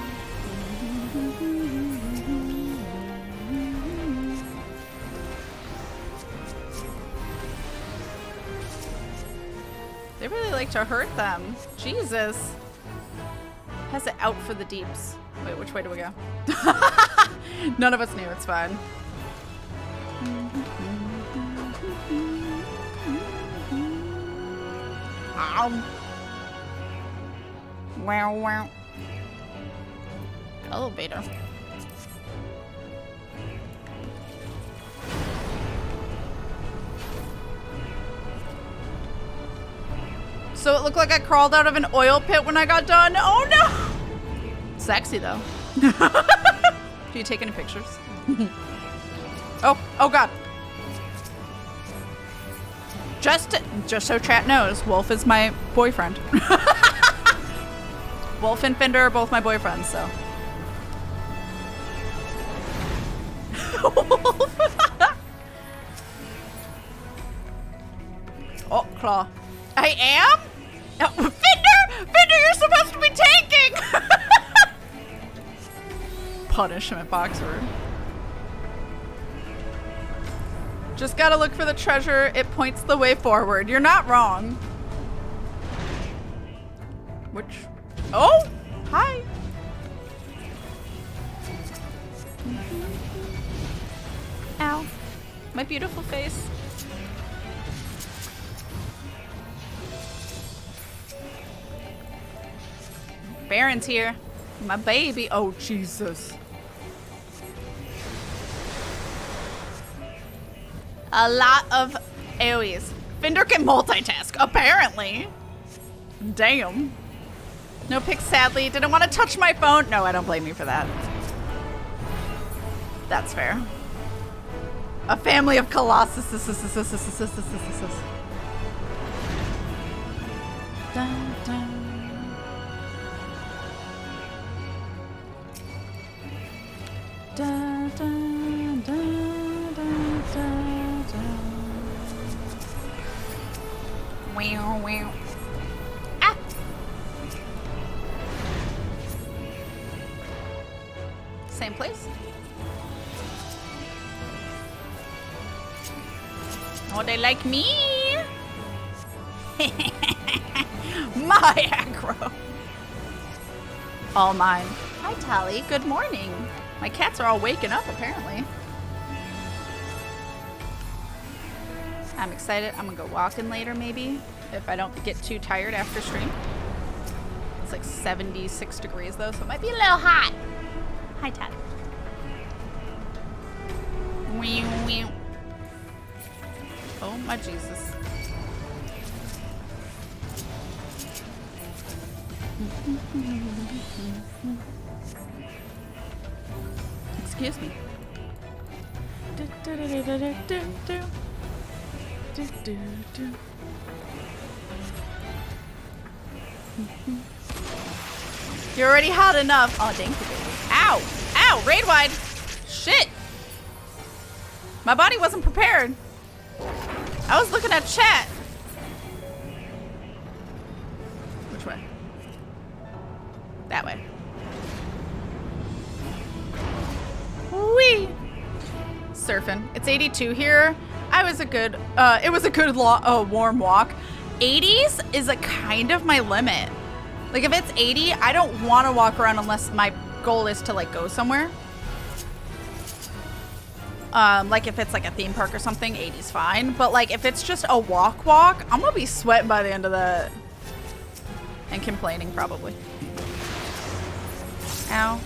They really like to hurt them. Jesus. Has it out for the deeps. Wait, which way do we go? None of us knew. It's fine. Ow. Wow, wow. Elevator. So it looked like I crawled out of an oil pit when I got done. Oh no! Sexy though. Do you take any pictures? Oh God. Just so chat knows, Wolf is my boyfriend. Wolf and Fender are both my boyfriends, so. Oh, claw. I am? Oh, Fender! Fender, you're supposed to be tanking! Punishment boxer. Just gotta look for the treasure. It points the way forward. You're not wrong. Which? Oh! Hi! Ow. My beautiful face. Baron's here. My baby. Oh, Jesus. A lot of AoEs. Fender can multitask, apparently. Damn. No pics, sadly. Didn't want to touch my phone. No, I don't blame you for that. That's fair. A family of colossus. Dun, dun. Dun, dun, dun, dun, dun, dun. Wow, wow. Ah! Same place? Oh, they like me? My aggro. All mine. Hi, Tally. Good morning. My cats are all waking up, apparently. I'm excited. I'm gonna go walking later, maybe, if I don't get too tired after stream. It's like 76 degrees, though, so it might be a little hot. Hi, Tally. Oh, my Jesus. Excuse me. You're already hot enough. Oh, thank you, baby. Ow! Ow! Raid wide! Shit! My body wasn't prepared. I was looking at chat. Which way? That way. Whee! Surfing. It's 82 here. It was a good warm walk. 80s is a kind of my limit. Like if it's 80, I don't want to walk around unless my goal is to like go somewhere. Like if it's like a theme park or something, 80's fine. But like if it's just a walk, I'm gonna be sweating by the end of that. And complaining probably. Ow.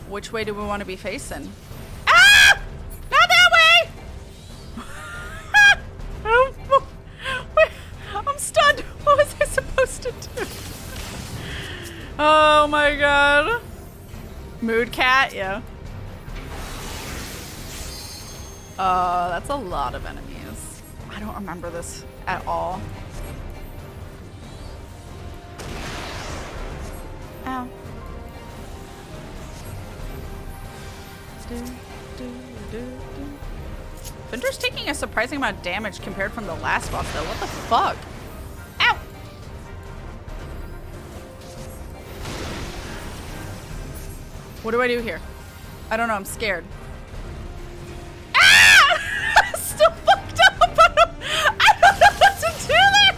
Which way do we want to be facing? Ah! Not that way! I'm stunned. What was I supposed to do? Oh my god. Mood cat, yeah. That's a lot of enemies. I don't remember this at all. Ow. Fender's taking a surprising amount of damage compared from the last boss though. What the fuck? Ow! What do I do here? I don't know, I'm scared. Ah! I'm still fucked up! I don't know what to do there!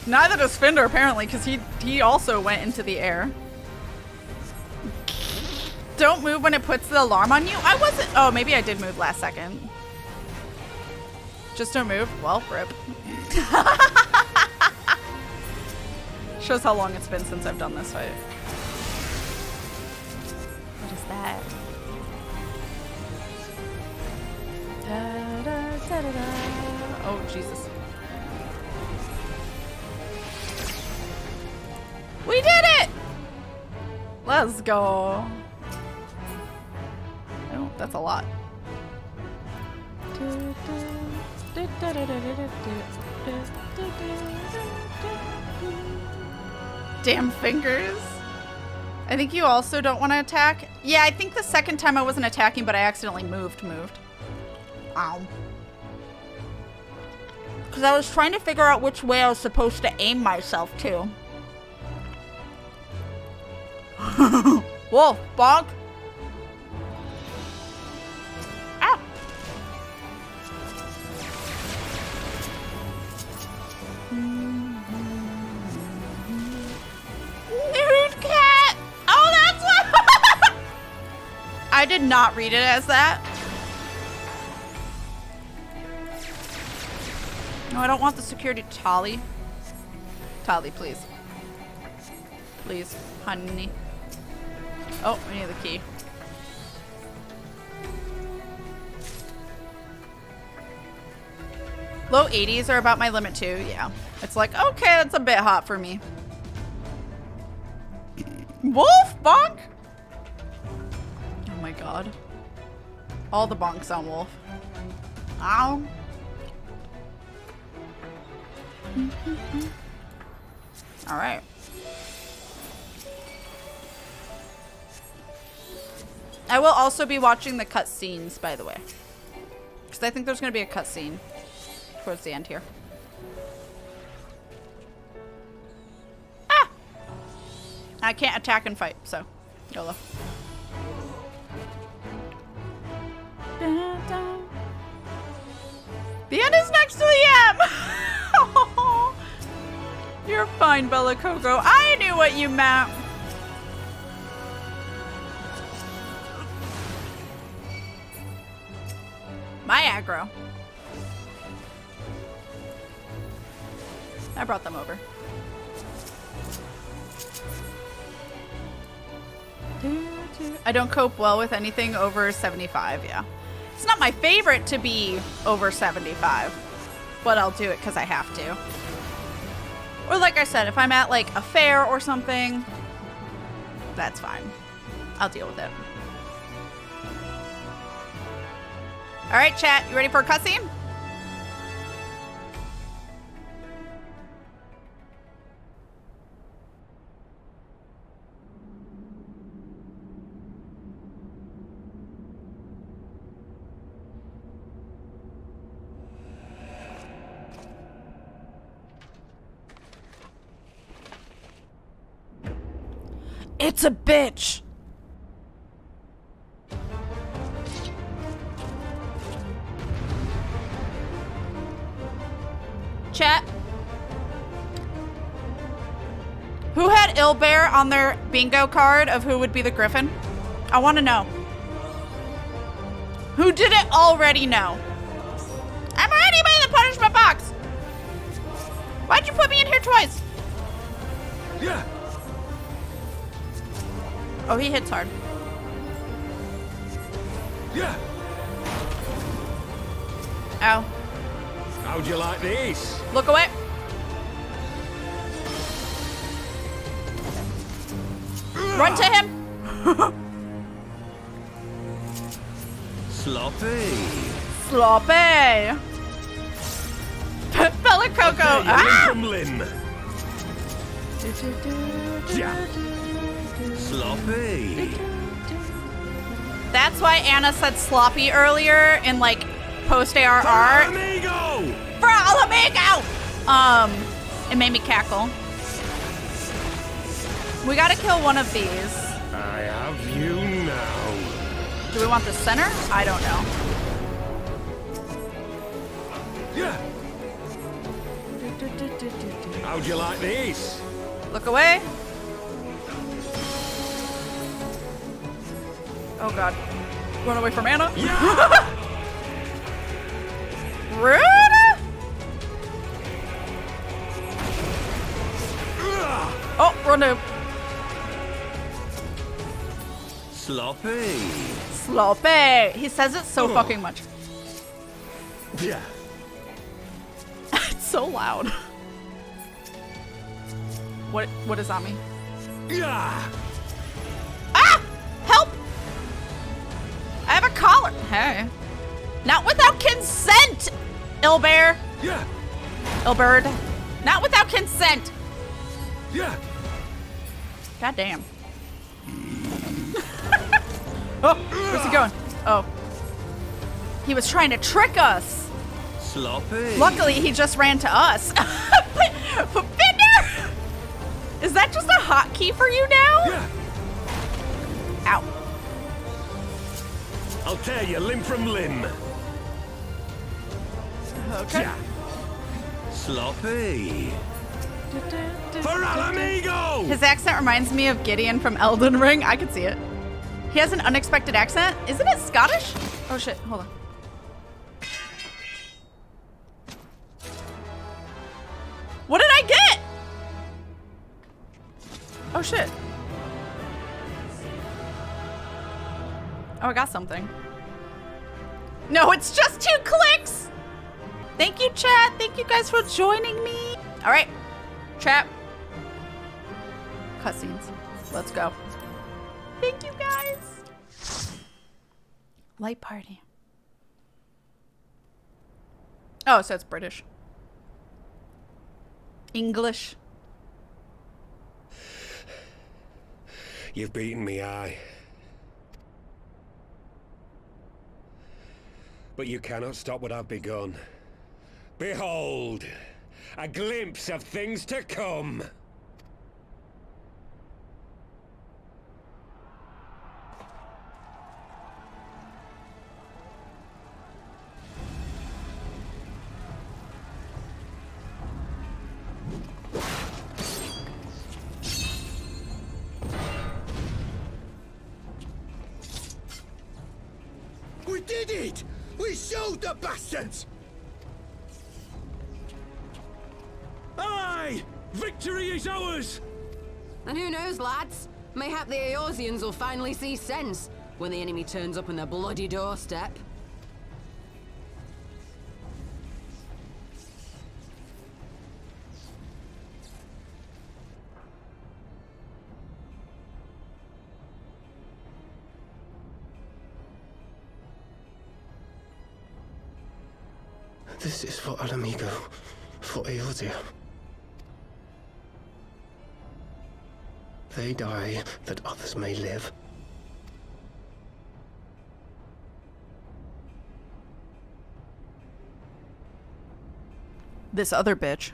Neither does Fender apparently, because he also went into the air. Don't move when it puts the alarm on you? I wasn't. Oh, maybe I did move last second. Just don't move. Well, rip. Shows how long it's been since I've done this fight. What is that? Da, da, da, da, da. Oh, Jesus. We did it! Let's go. Oh, that's a lot. Damn fingers. I think you also don't want to attack. Yeah, I think the second time I wasn't attacking, but I accidentally moved. Ow. Because I was trying to figure out which way I was supposed to aim myself to. Wolf, bonk. Ah. Nude cat. Oh, that's what. I did not read it as that. No, I don't want the security. Tali. Tali, please. Please, honey. Oh, we need the key. Low 80s are about my limit too, yeah. It's like, okay, that's a bit hot for me. Wolf, bonk! Oh my god. All the bonks on Wolf. Ow. Alright. I will also be watching the cutscenes, by the way. Because I think there's going to be a cutscene towards the end here. Ah! I can't attack and fight, so YOLO. The end is next to the M! You're fine, Bella Coco. I knew what you meant. My aggro. I brought them over. I don't cope well with anything over 75, yeah. It's not my favorite to be over 75, but I'll do it because I have to. Or like I said, if I'm at like a fair or something, that's fine. I'll deal with it. All right, chat, you ready for a cutscene? It's a bitch. Chat. Who had Ilbear on their bingo card of who would be the Griffin? I want to know. Who didn't already know? I'm already by the punishment box. Why'd you put me in here twice? Yeah. Oh, he hits hard. Yeah. Ow. How'd you like this? Look away. Run to him. Sloppy. Sloppy. Bella Coco. Ah! Yeah. Sloppy. That's why Anna said sloppy earlier in like post ARR. For Alamigo! It made me cackle. We gotta kill one of these. I have you now. Do we want the center? I don't know. Yeah. How'd you like this? Look away. Oh god. Run away from Anna? Yeah. Rude! Oh, run up. Sloppy. Sloppy. He says it so fucking much. Yeah. It's so loud. What does that mean? Yeah. Ah! Help! I have a collar. Hey. Not without consent, Ilbear. Yeah. Ilbird. Not without consent. Yeah. God damn. Oh, where's he going? Oh. He was trying to trick us. Sloppy. Luckily, he just ran to us. But Bender! Is that just a hotkey for you now? Yeah. Ow. I'll tear you limb from limb. Okay. Ja. Sloppy. For Alamigo! His accent reminds me of Gideon from Elden Ring. I could see it. He has an unexpected accent. Isn't it Scottish? Oh shit, hold on. What did I get? Oh shit. Oh, I got something. No, it's just 2 clicks. Thank you, chat. Thank you guys for joining me. All right, chat. Cutscenes. Let's go. Thank you, guys. Light party. Oh, so it's British. English. You've beaten me, aye. But you cannot stop what I've begun. Behold, a glimpse of things to come. We did it! We showed the bastards! Aye! Victory is ours! And who knows, lads? Mayhap the Eorzeans will finally see sense when the enemy turns up on their bloody doorstep. This is for Alamigo, for Eorzea. They die that others may live. This other bitch.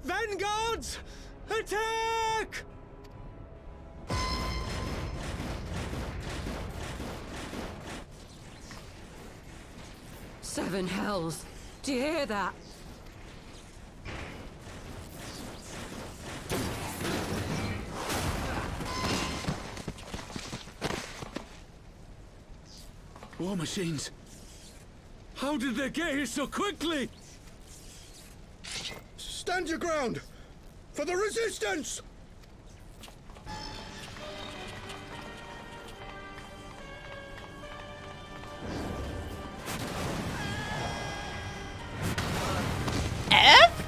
Vanguards! Attack! Seven hells. Do you hear that? War machines. How did they get here so quickly? Stand your ground! For the resistance! F?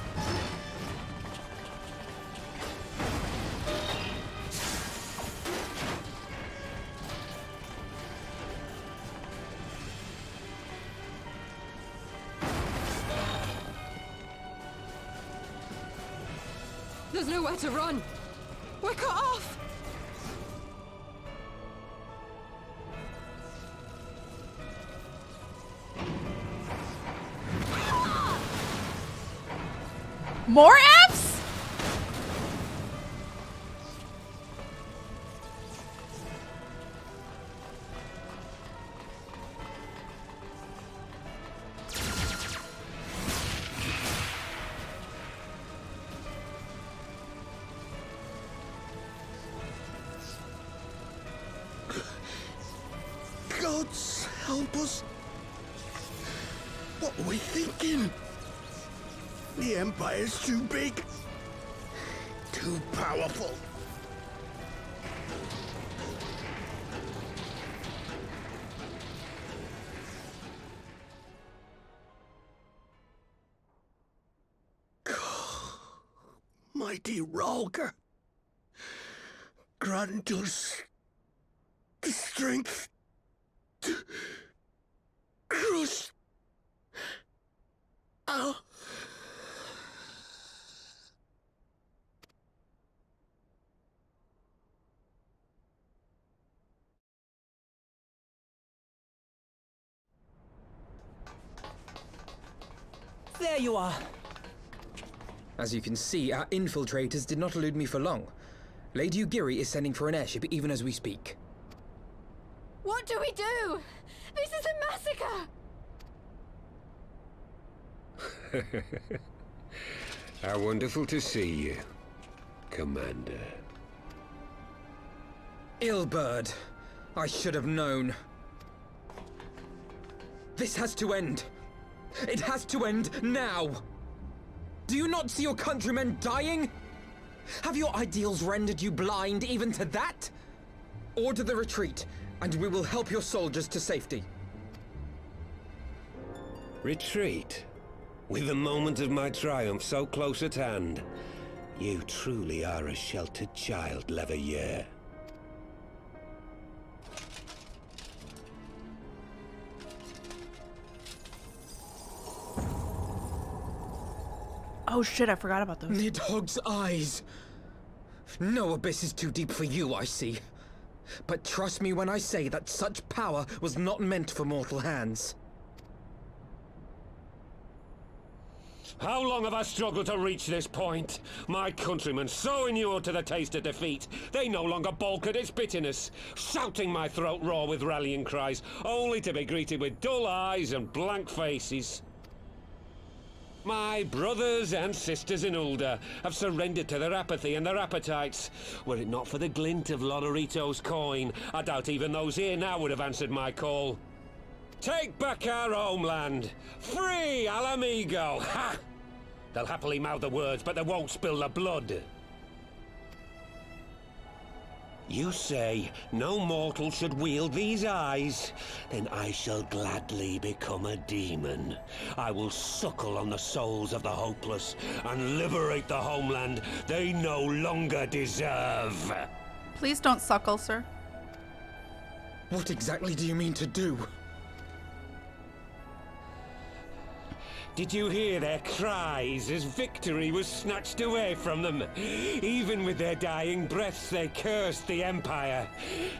There's nowhere to run. We're cut off. More Fs? Gods help us! What were we thinking? The Empire's too big. Too powerful. Mighty Rhalgr, grant us the strength to crush our There you are. As you can see, our infiltrators did not elude me for long. Lady Ugiri is sending for an airship even as we speak. What do we do? This is a massacre! How wonderful to see you, Commander. Ill-bird. I should have known. This has to end. It has to end now. Do you not see your countrymen dying? Have your ideals rendered you blind even to that? Order the retreat, and we will help your soldiers to safety. Retreat? With the moment of my triumph so close at hand? You truly are a sheltered child, Leverrier. Oh shit, I forgot about those. Nidhogg's eyes. No abyss is too deep for you, I see. But trust me when I say that such power was not meant for mortal hands. How long have I struggled to reach this point? My countrymen, so inured to the taste of defeat, they no longer balk at its bitterness, shouting my throat raw with rallying cries, only to be greeted with dull eyes and blank faces. My brothers and sisters in Ulda have surrendered to their apathy and their appetites. Were it not for the glint of Lodorito's coin, I doubt even those here now would have answered my call. Take back our homeland! Free Al Amigo! Ha! They'll happily mouth the words, but they won't spill the blood. You say no mortal should wield these eyes? Then I shall gladly become a demon. I will suckle on the souls of the hopeless and liberate the homeland they no longer deserve. Please don't suckle, sir. What exactly do you mean to do? Did you hear their cries as victory was snatched away from them? Even with their dying breaths, they cursed the Empire.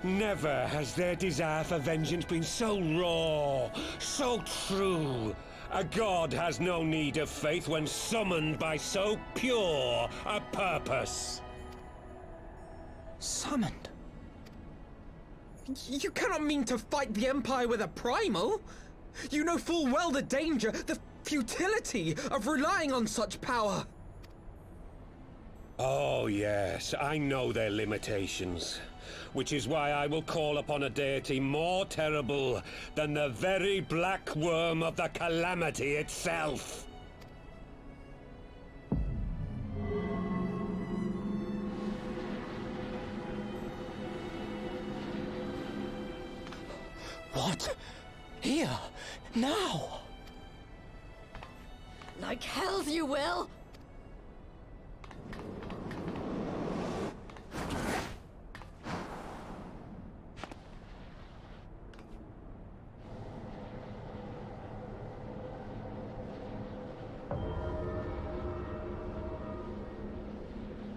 Never has their desire for vengeance been so raw, so true. A god has no need of faith when summoned by so pure a purpose. Summoned? You cannot mean to fight the Empire with a primal! You know full well the danger, the futility of relying on such power! Oh yes, I know their limitations. Which is why I will call upon a deity more terrible than the very black worm of the calamity itself. What? Here? Now? Like hells you will!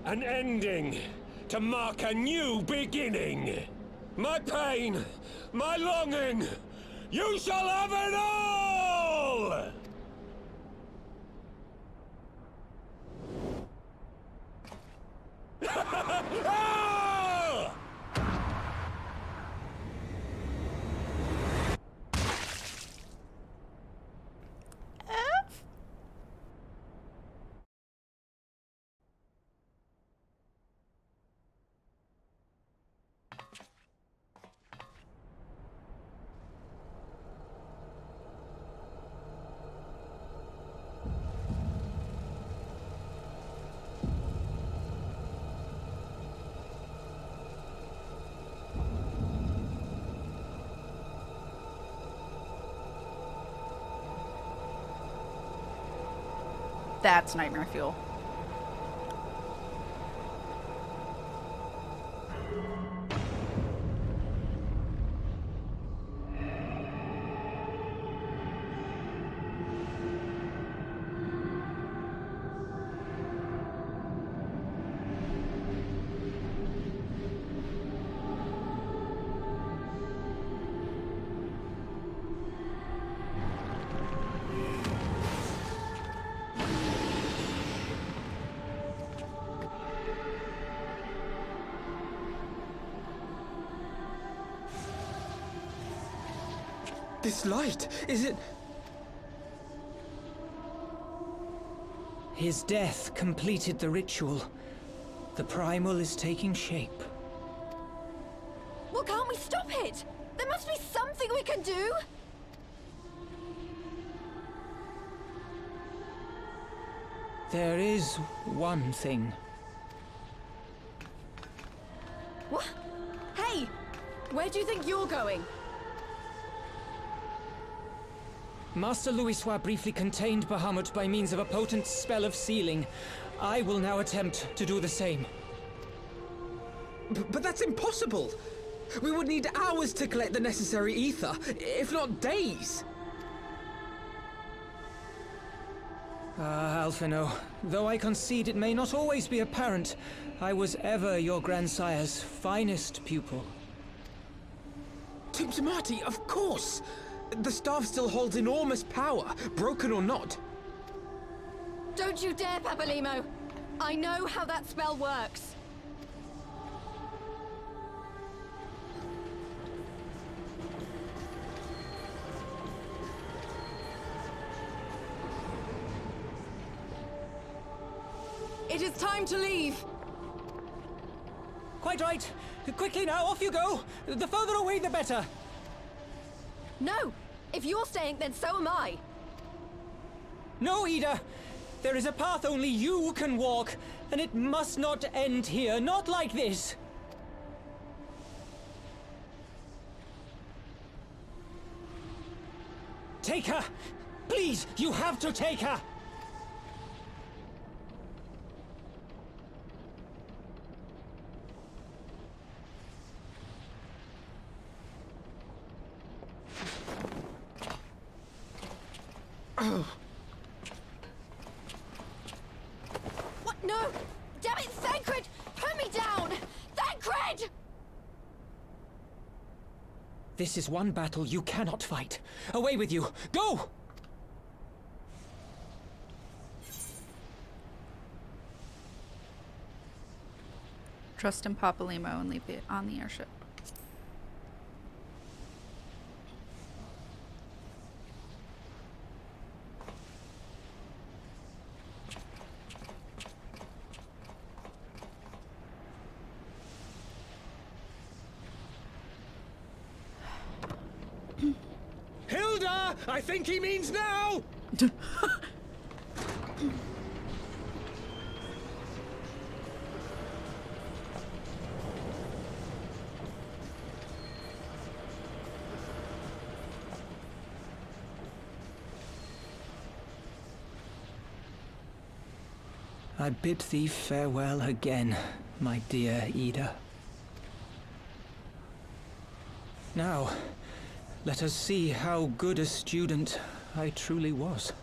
An ending to mark a new beginning. My pain, my longing, you shall have it all! That's nightmare fuel. This light, is it... His death completed the ritual. The primal is taking shape. Well, can't we stop it? There must be something we can do! There is one thing. What? Hey! Where do you think you're going? Master Louisoix briefly contained Bahamut by means of a potent spell of sealing. I will now attempt to do the same. But that's impossible! We would need hours to collect the necessary ether, if not days! Ah, Alphino, though I concede it may not always be apparent, I was ever your grandsire's finest pupil. Timptomati, of course! The staff still holds enormous power, broken or not. Don't you dare, Papalimo! I know how that spell works. It is time to leave! Quite right. Quickly now, off you go! The further away, the better! No! If you're staying, then so am I! No, Ida! There is a path only you can walk, and it must not end here, not like this! Take her! Please, you have to take her! What? No! Damn it, Thancred! Put me down! Thancred! This is one battle you cannot fight. Away with you! Go! Trust in Papalimo and leave it on the airship. Hilda! I think he means now! I bid thee farewell again, my dear Ida. Now, let us see how good a student I truly was.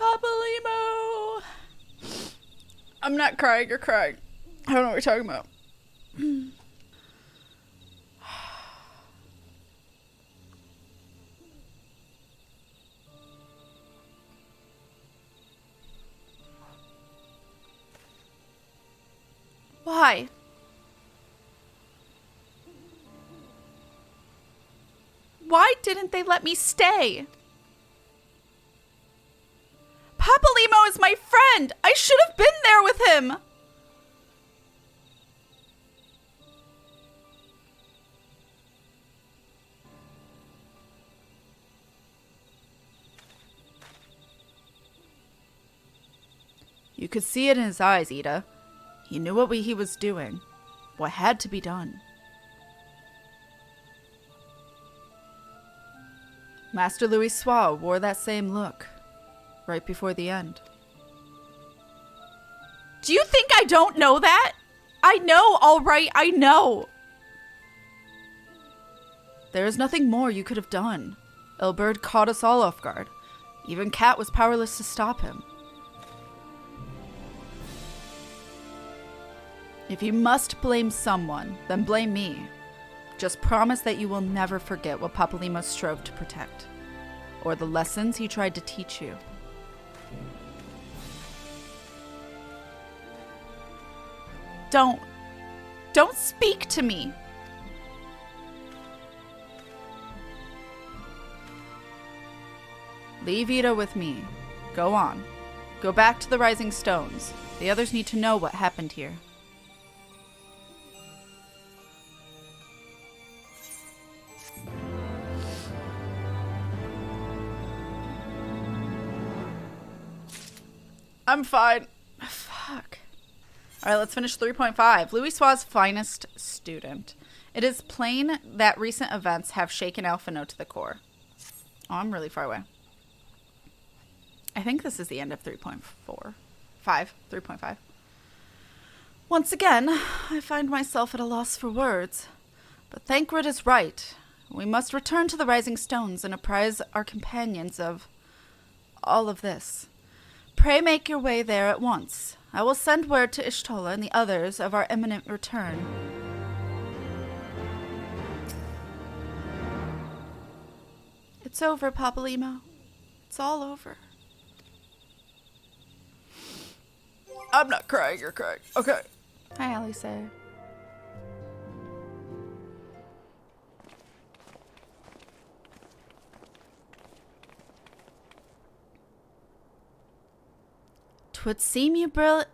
Papalimo! I'm not crying, you're crying. I don't know what you're talking about. Why? Why didn't they let me stay? Papalimo is my friend! I should have been there with him! You could see it in his eyes, Ida. He knew what he was doing, what had to be done. Master Louis Soir wore that same look, right before the end. Do you think I don't know that? I know, all right, I know. There is nothing more you could have done. Ilberd caught us all off guard. Even Kat was powerless to stop him. If you must blame someone, then blame me. Just promise that you will never forget what Papalymo strove to protect, or the lessons he tried to teach you. Don't speak to me. Leave Ida with me. Go on. Go back to the Rising Stones. The others need to know what happened here. I'm fine. Fuck. Alright, let's finish 3.5. Louis Soir's finest student. It is plain that recent events have shaken Alphinaud to the core. Oh, I'm really far away. I think this is the end of 3.4. 3.5. Once again, I find myself at a loss for words. But Thancred is right. We must return to the Rising Stones and apprise our companions of all of this. Pray make your way there at once. I will send word to Y'shtola and the others of our imminent return. It's over, Papalymo. It's all over. I'm not crying, you're crying. Okay. Hi, Alice. Twould seem you bring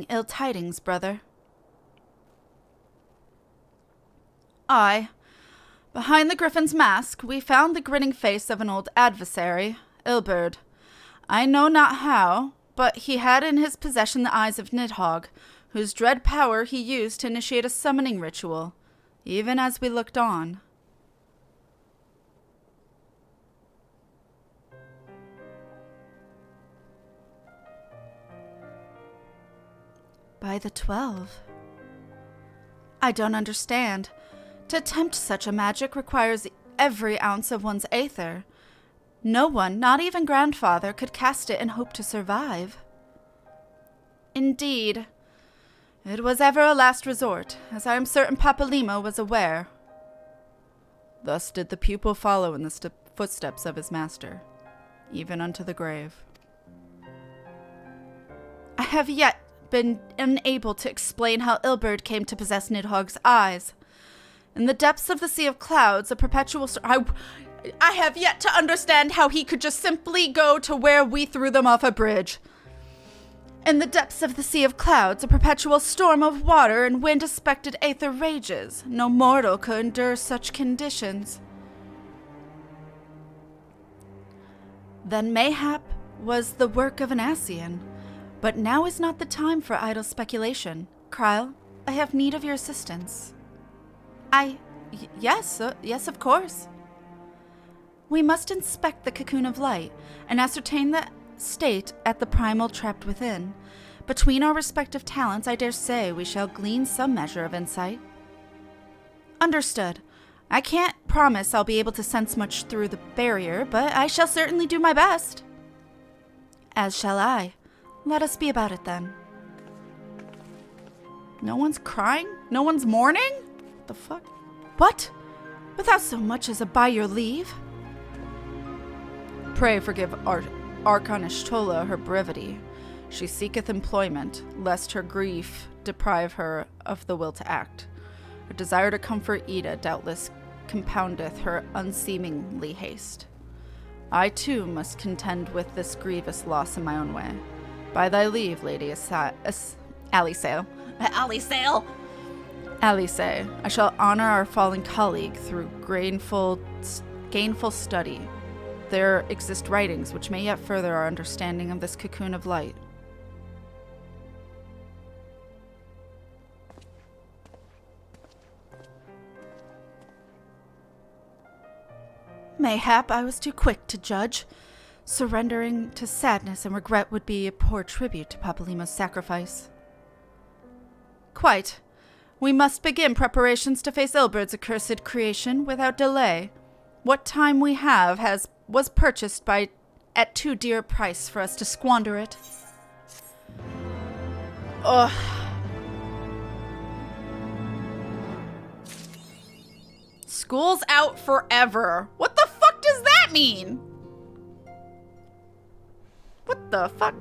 ill tidings, brother. Aye. Behind the griffin's mask, we found the grinning face of an old adversary, Ilberd. I know not how, but he had in his possession the eyes of Nidhogg, whose dread power he used to initiate a summoning ritual, even as we looked on. By the 12. I don't understand. To attempt such a magic requires every ounce of one's aether. No one, not even grandfather, could cast it and hope to survive. Indeed. It was ever a last resort, as I am certain Papalymo was aware. Thus did the pupil follow in the footsteps of his master, even unto the grave. I have yet been unable to explain how Ilberd came to possess Nidhogg's eyes. In the depths of the Sea of Clouds, a perpetual I have yet to understand how he could just simply go to where we threw them off a bridge. In the depths of the Sea of Clouds, a perpetual storm of water and wind-aspected aether rages. No mortal could endure such conditions. Then mayhap was the work of an Ascian. But now is not the time for idle speculation. Krile, I have need of your assistance. Yes, of course. We must inspect the cocoon of light and ascertain the state at the primal trapped within. Between our respective talents, I dare say we shall glean some measure of insight. Understood. I can't promise I'll be able to sense much through the barrier, but I shall certainly do my best. As shall I. Let us be about it then. No one's crying? No one's mourning? What the fuck? What? Without so much as a by your leave? Pray forgive Archon Y'shtola her brevity. She seeketh employment, lest her grief deprive her of the will to act. Her desire to comfort Ida doubtless compoundeth her unseemingly haste. I too must contend with this grievous loss in my own way. By thy leave, Lady Alisail. Alice, I shall honor our fallen colleague through gainful study. there exist writings which may yet further our understanding of this cocoon of light. Mayhap I was too quick to judge. Surrendering to sadness and regret would be a poor tribute to Papalymo's sacrifice. Quite. We must begin preparations to face Ilbert's accursed creation without delay. What time we have was purchased at too dear a price for us to squander it. Ugh. School's out forever. What the fuck does that mean? What the fuck?